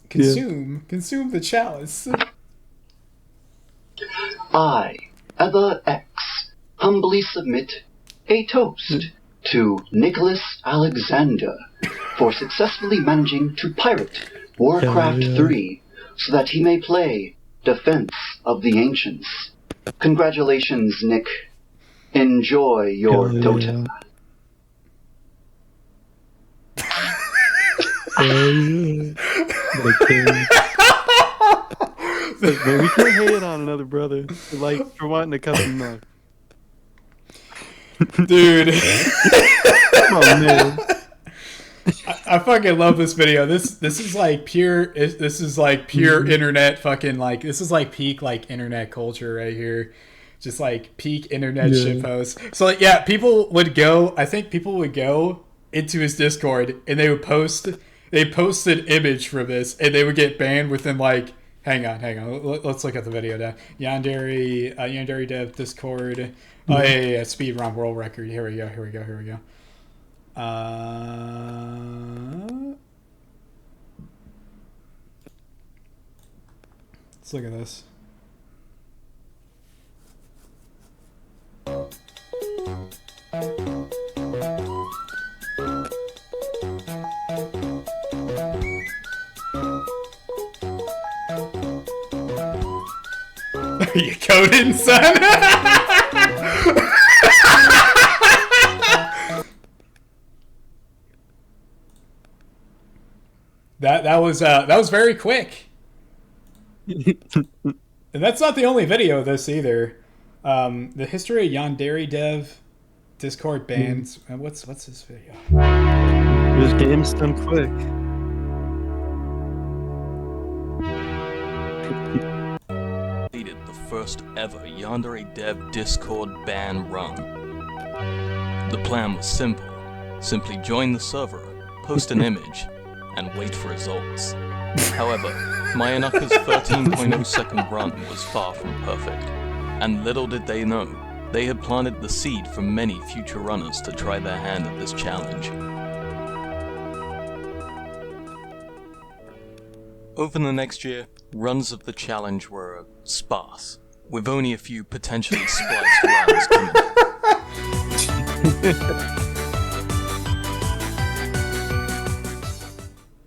Consume the chalice. I, Ether X, humbly submit a toast to Nicholas Alexander for successfully managing to pirate Warcraft 3 so that he may play Defense of the Ancients. Congratulations, Nick. Enjoy your Dota. Man, we can't hate on another brother for wanting a cup of milk. Dude. Come on, man. I fucking love this video. This is like pure internet fucking like, this is like peak like internet culture right here. Just like peak internet shitpost. So like, yeah, I think people would go into his Discord and they post an image from this and they would get banned within like, hang on. Let's look at the video now. Yandere Dev Discord. Oh yeah, speed run world record. Here we go. Let's look at this. Are you coding, son? That was very quick. And that's not the only video of this either. The history of Yandere Dev Discord bans. What's this video? This game's done quick. Completed the first ever Yandere Dev Discord ban run. The plan was simple. Simply join the server, post an image, and wait for results. However, Mayanaka's 13.0 second run was far from perfect, and little did they know, they had planted the seed for many future runners to try their hand at this challenge. Over the next year, runs of the challenge were sparse, with only a few potentially spliced runs coming.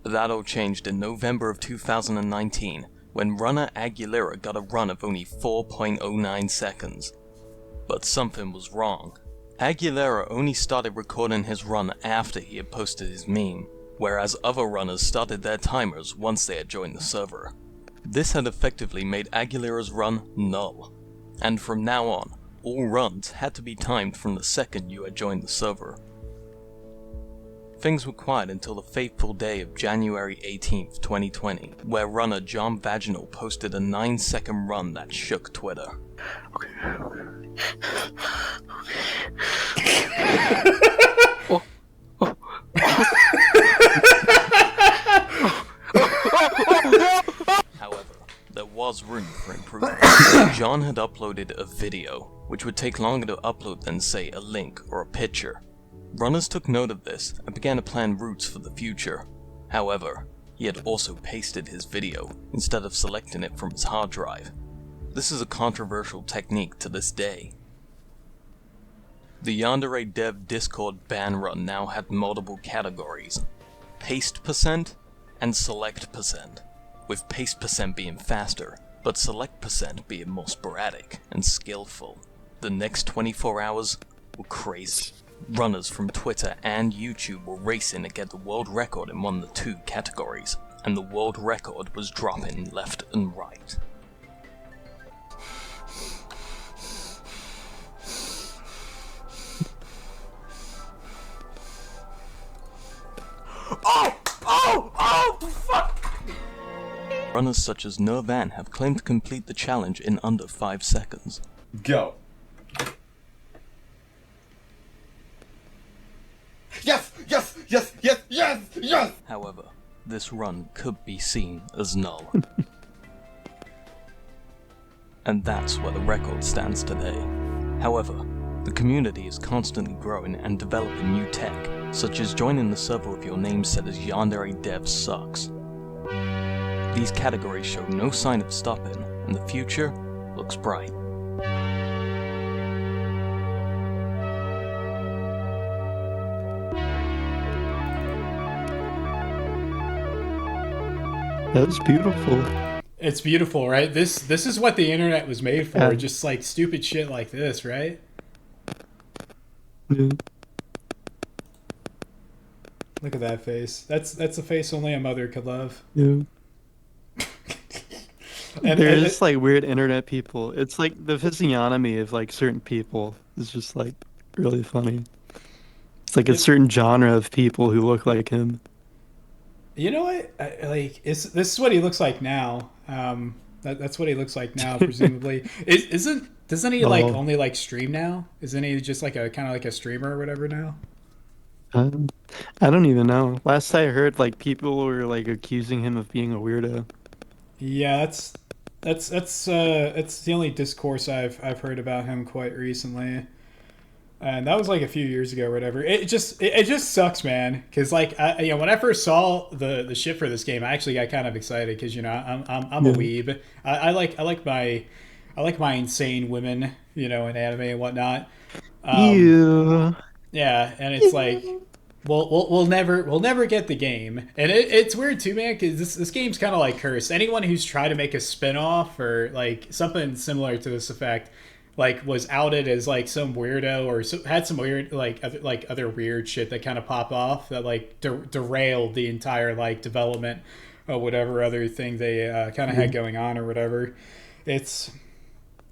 That all changed in November of 2019, when runner Aguilera got a run of only 4.09 seconds. But something was wrong. Aguilera only started recording his run after he had posted his meme, whereas other runners started their timers once they had joined the server. This had effectively made Aguilera's run null, and from now on, all runs had to be timed from the second you had joined the server. Things were quiet until the fateful day of January 18th, 2020, where runner John Vaginal posted a 9-second run that shook Twitter. However, there was room for improvement. John had uploaded a video, which would take longer to upload than, say, a link or a picture. Runners took note of this and began to plan routes for the future. However, he had also pasted his video instead of selecting it from his hard drive. This is a controversial technique to this day. The Yandere Dev Discord ban run now had multiple categories: paste percent and select percent, with paste percent being faster, but select percent being more sporadic and skillful. The next 24 hours were crazy. Runners from Twitter and YouTube were racing to get the world record in one of the two categories, and the world record was dropping left and right. Oh, fuck! Runners such as Nirvan have claimed to complete the challenge in under 5 seconds. Go. Yes! Yes! Yes! Yes! Yes! Yes! However, this run could be seen as null. And that's where the record stands today. However, the community is constantly growing and developing new tech, such as joining the server with your name set as Yandere Dev Sucks. These categories show no sign of stopping, and the future looks bright. That was beautiful. It's beautiful, right? This is what the internet was made for. Just like stupid shit like this, right? Yeah. Look at that face. That's a face only a mother could love. Yeah. And They're just like weird internet people. It's like the physiognomy of like certain people is just like really funny. It's like a certain genre of people who look like him. You know what? This is what he looks like now. That's what he looks like now, presumably. Doesn't he like only like stream now? Isn't he just like a kind of like a streamer or whatever now? I don't even know. Last I heard, like people were like accusing him of being a weirdo. Yeah, that's the only discourse I've heard about him quite recently. And that was like a few years ago or whatever. It just sucks, man. Because like when I first saw the shit for this game, I actually got kind of excited because I'm a weeb. I like my insane women, in anime and whatnot. Yeah, and it's like we'll never get the game, and it's weird too, man. Because this game's kind of like cursed. Anyone who's tried to make a spin-off or like something similar to this effect, like was outed as like some weirdo or had some weird like other weird shit that kind of pop off that like derailed the entire like development of whatever other thing they kind of had going on or whatever. It's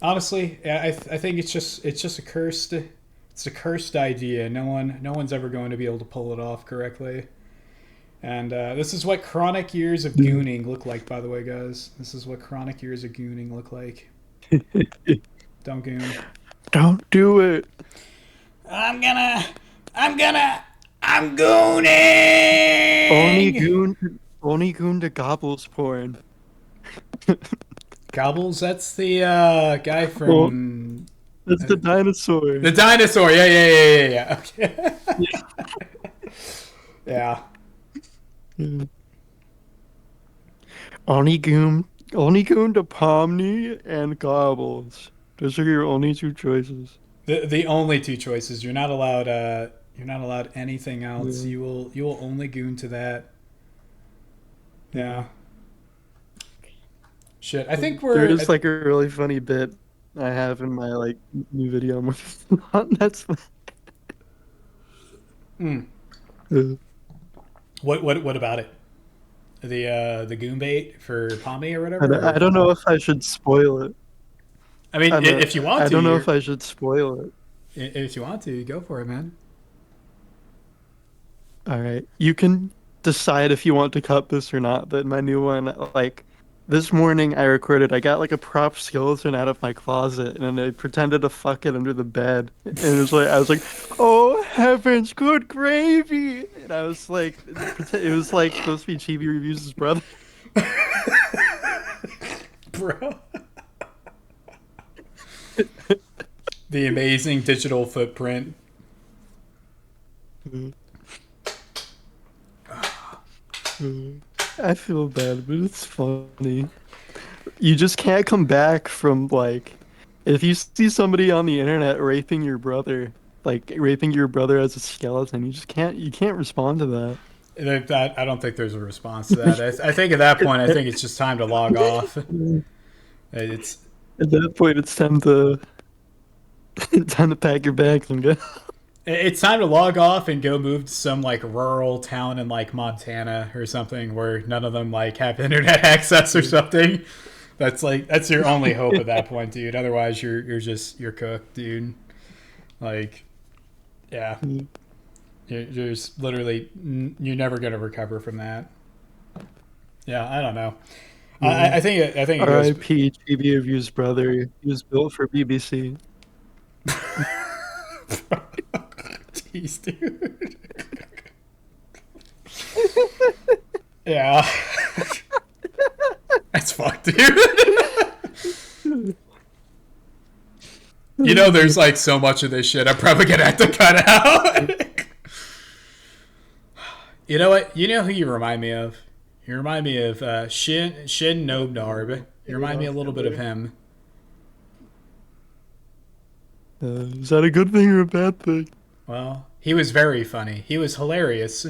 honestly, I think it's just a cursed idea. No one's ever going to be able to pull it off correctly. And this is what chronic years of gooning look like, by the way, guys. This is what chronic years of gooning look like. Don't goon. Don't do it. I'm gooning! Only goon to gobbles porn. Gobbles, that's the guy from... That's the dinosaur. The dinosaur, yeah. Okay. Yeah. Only goon to Pomni and gobbles. Those are your only two choices. The only two choices. You're not allowed anything else. Yeah. You will only goon to that. Yeah. Shit. I think we're There's like a really funny bit I have in my like new video I'm working on. That's What about it? The goon bait for Pommy or whatever? I don't know if I should spoil it. I mean, if you want to. I don't know if I should spoil it. If you want to, go for it, man. All right. You can decide if you want to cut this or not, but my new one, like, this morning I got like a prop skeleton out of my closet and I pretended to fuck it under the bed. And it was like, I was like, oh heavens, good gravy. And I was like, it was like supposed to be Chibi Reviews' brother. Bro. The amazing digital footprint. I feel bad, but it's funny. You just can't come back from like, if you see somebody on the internet raping your brother as a skeleton, you can't respond to that. I don't think there's a response to that. I think at that point, I think it's just time to log off. It's at that point, it's time to pack your bags and go. It's time to log off and go move to some like rural town in like Montana or something where none of them like have internet access or something. That's your only hope at that point, dude. Otherwise, you're cooked, dude. Like, yeah, you're just literally you're never gonna recover from that. Yeah, I don't know. I think it goes. R.I.P. TV Review's brother. He was built for BBC. Jeez, dude. Yeah. That's fucked, dude. You know, there's like so much of this shit I'm probably gonna have to cut out. You know what? You know who you remind me of? You remind me of Shin Nobnarb. You remind me a little bit of him. Is that a good thing or a bad thing? Well, he was very funny. He was hilarious.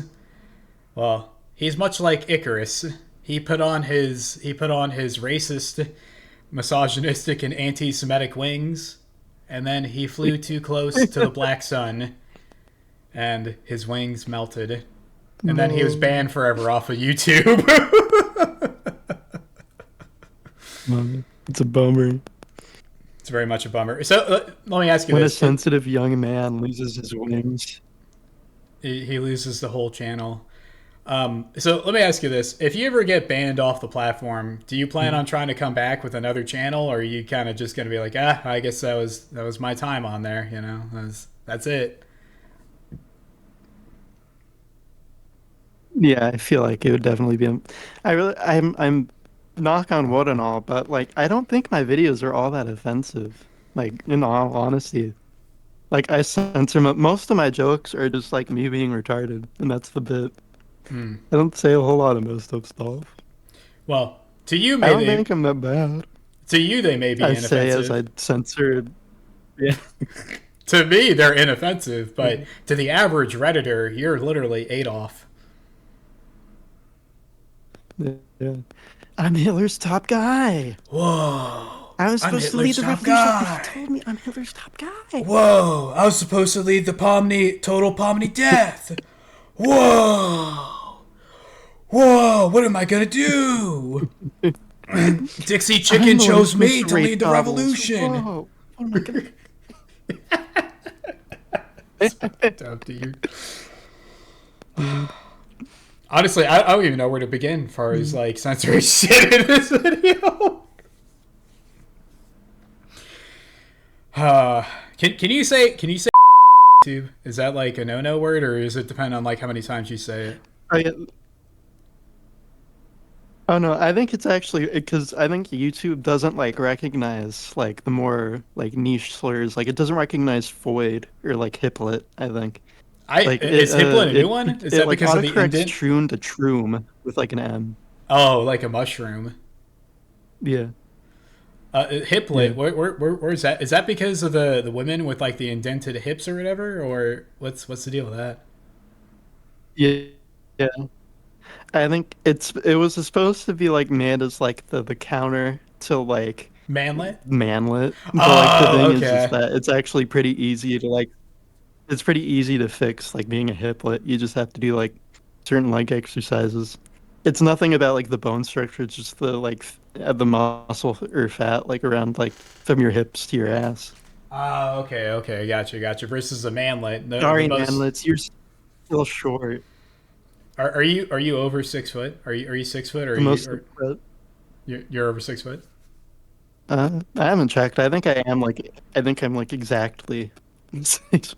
Well, he's much like Icarus. He put on his racist, misogynistic, and anti-Semitic wings, and then he flew too close to the black sun, and his wings melted. And then he was banned forever off of YouTube. It's a bummer. It's very much a bummer. So let me ask you when this. When a sensitive young man loses his wings. He loses the whole channel. So let me ask you this. If you ever get banned off the platform, do you plan on trying to come back with another channel, or are you kind of just going to be like, I guess that was my time on there, you know? That's it. Yeah, I feel like it would definitely be. I'm knock on wood and all, but like I don't think my videos are all that offensive. Like in all honesty, like I censor most of my jokes are just like me being retarded, and that's the bit. I don't say a whole lot of most of stuff. Well, to you, I don't think I'm that bad. To you, they may be inoffensive. I say as I censored. Yeah. To me, they're inoffensive, but to the average Redditor, you're literally Adolf. Yeah. I'm Hitler's top guy. Whoa. I was supposed to lead the revolution. He told me I'm Hitler's top guy. Whoa. I was supposed to lead the total Pomni death. Whoa. Whoa. What am I going to do? Dixie Chicken chose me to lead the revolution. Whoa. What am I going to do? That's fucked up, dude. Honestly, I don't even know where to begin as far as like censoring shit in this video. Can you say YouTube? Is that like a no word, or does it depend on like how many times you say it? Oh, yeah. Oh no, I think it's actually because I think YouTube doesn't like recognize like the more like niche slurs. Like it doesn't recognize void or like hiplet, I think. Like Is Hiplet a new one? Is that like because of the autocorrects indent? troon to troom with like an M. Oh, like a mushroom. Yeah. Hiplet. Yeah. Where is that? Is that because of the women with like the indented hips or whatever, or what's the deal with that? Yeah. Yeah. I think it was supposed to be like made as like the counter to like Manlet. manlet. But like the Oh, thing is okay. that it's actually pretty easy to like it's pretty easy to fix like being a hiplet. You just have to do like certain like exercises. It's nothing about like the bone structure, it's just the like the muscle or fat like around like from your hips to your ass. Oh, okay. Gotcha. Versus a manlet. The Sorry, most. manlets, you're still short. Are you over 6 foot? Are you 6 foot, or The are most you or you're over 6 foot? I haven't checked. I think I'm like exactly six.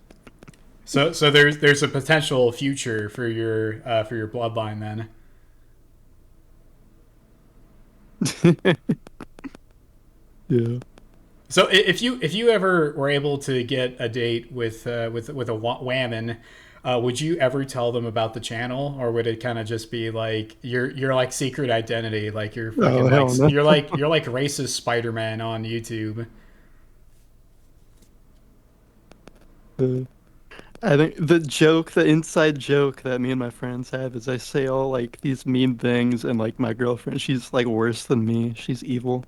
So there's a potential future for your bloodline then. Yeah. So if you ever were able to get a date with a whammon, would you ever tell them about the channel, or would it kind of just be like your like secret identity, like you're fucking Oh, hell no. you're like racist Spider-Man on YouTube? I think the inside joke that me and my friends have is I say all like these mean things, and like my girlfriend, she's like worse than me. She's evil.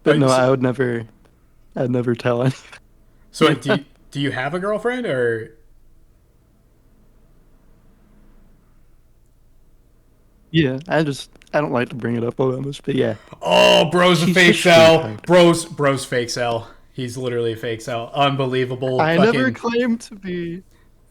But no, So, I'd never tell anyone. so do you have a girlfriend, or? Yeah, I don't like to bring it up all that much, but yeah. Oh, bro's a She's fake a cell. sweetheart. Bro's fake cell. He's literally a fake cell. Unbelievable. I Fucking never claimed to be.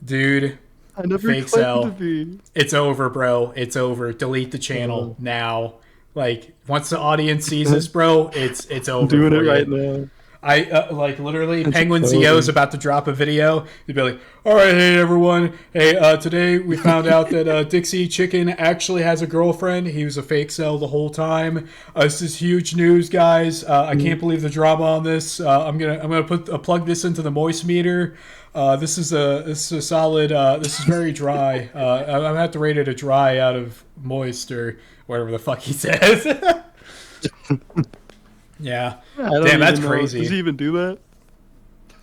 dude. I never Fake claimed to cell. be. It's over, bro. It's over. Delete the channel now. Like once the audience sees this, bro, it's over. I'm doing for it you. right now. I like literally It's Penguin over. ZO is about to drop a video. He'd be like, "All right, hey everyone, hey today we found out that Dixie Chicken actually has a girlfriend. He was a fake cell the whole time. This is huge news, guys. I can't believe the drama on this. I'm gonna plug this into the moist meter. This is a solid. This is very dry. I'm gonna have to rate it a dry out of moist or whatever the fuck he says." Yeah. I don't Damn, that's even know. crazy. Does he even do that?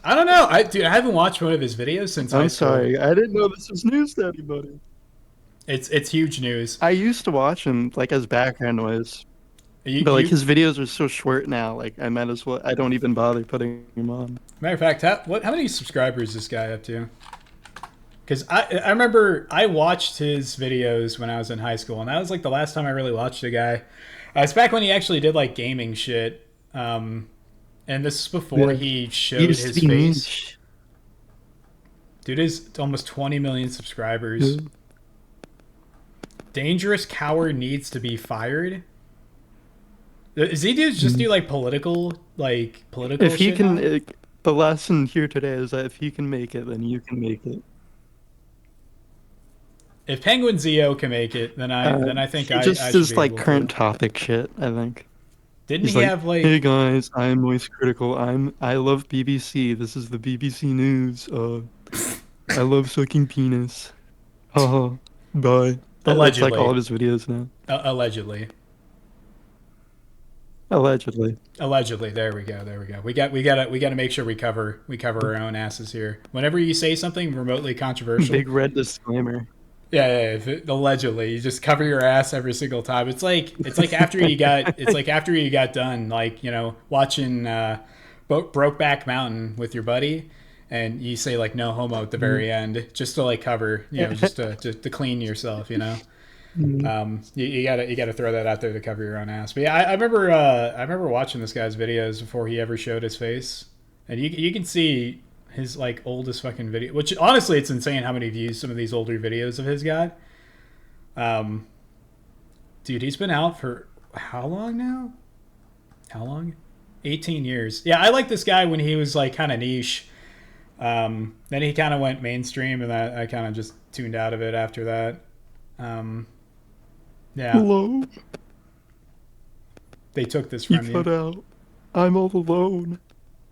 I don't know. I haven't watched one of his videos since high I'm school. sorry. I didn't know this was news to anybody. It's huge news. I used to watch him like as background noise, but like his videos are so short now. Like I might as well. I don't even bother putting him on. Matter of fact, how many subscribers is this guy up to? Because I remember I watched his videos when I was in high school, and that was like the last time I really watched the guy. It's back when he actually did like gaming shit. And this is before he showed his face. Niche. Dude is almost 20 million subscribers. Dangerous coward needs to be fired. Is he just do like political If he shit can, now? the lesson here today is that if he can make it, then you can make it. If Penguin ZO can make it, then I think I just should his be like able current to. topic shit. I think. Didn't He's he like, have like? hey guys, I'm Moist Critical. I love BBC. This is the BBC News. I love sucking penis. Haha. Bye. That's like Allegedly. all of his videos now. Allegedly. Allegedly. There we go. We gotta make sure we cover our own asses here. Whenever you say something remotely controversial, Big red disclaimer. yeah. Allegedly, you just cover your ass every single time. It's like after you got done, like watching Brokeback Mountain with your buddy, and you say like no homo at the very end, just to like cover, just to clean yourself, You gotta throw that out there to cover your own ass. But yeah, I remember watching this guy's videos before he ever showed his face, and you can see his like oldest fucking video. Which honestly, it's insane how many views some of these older videos of his got. Dude, he's been out for how long now? How long? 18 years. Yeah, I like this guy when he was like kind of niche. Then he kind of went mainstream, and I kind of just tuned out of it after that. Yeah. Hello? They took this You from cut you. out. I'm all alone.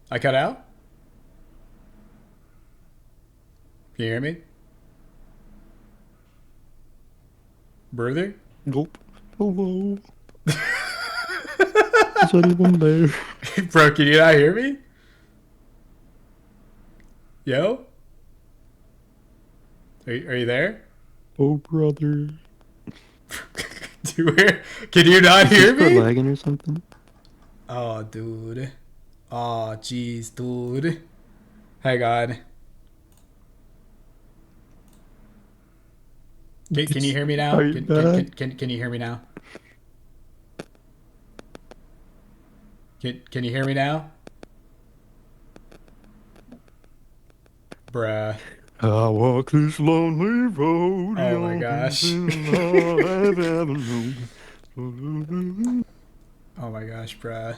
I cut out? Can you hear me? Brother? Nope. Hello? Is anyone there? Bro, can you not hear me? Yo? Are you there? Oh, brother. Can you not hear Is me? lagging or something? Oh, dude. Oh, jeez, dude. Hey, God. Can you hear me now? Are you back? Can you hear me now? Can you hear me now? Bruh. I walk this lonely road. Oh my gosh. Oh my gosh, bruh.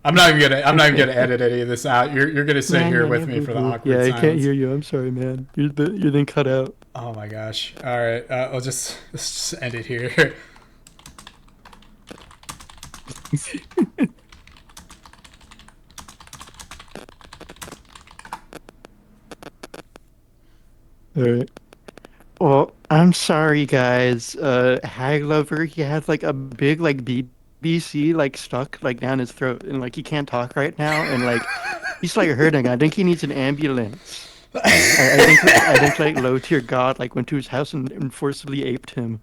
I'm not even gonna edit any of this out. You're gonna sit here with me for the awkward Yeah, I silence. can't hear you. I'm sorry, man. You're then cut out. Oh my gosh. All right, let's just end it here. All right. Well, I'm sorry, guys. Hag Lover, he had like a big like BBC like stuck like down his throat, and like he can't talk right now, and like he's like hurting. I think he needs an ambulance. I think like low tier god like went to his house and forcibly aped him.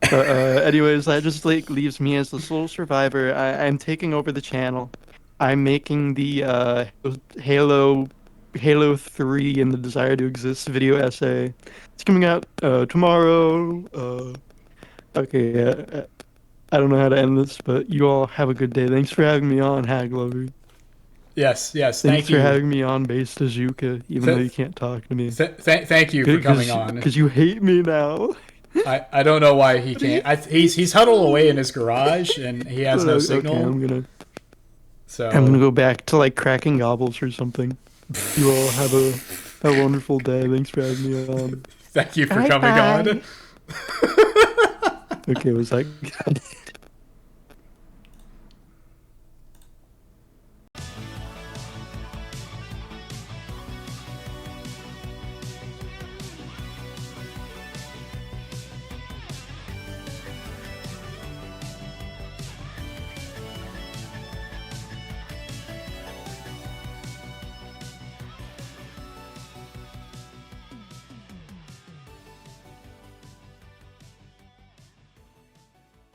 But anyways, that just like leaves me as the sole survivor. I'm taking over the channel. I'm making the Halo 3 and the Desire to Exist video essay. It's coming out tomorrow. Okay, I don't know how to end this, but you all have a good day. Thanks for having me on, Hag Lover. Yes, Thanks thank for you. having me on, Base Tazuka, even though you can't talk to me. Thank you for coming on. Because you hate me now. I don't know why he can't. He's huddled away in his garage and he has no signal. Okay, So I'm gonna go back to like cracking gobbles or something. You all have a wonderful day. Thanks for having me on. Thank you for coming on. Okay, was that good?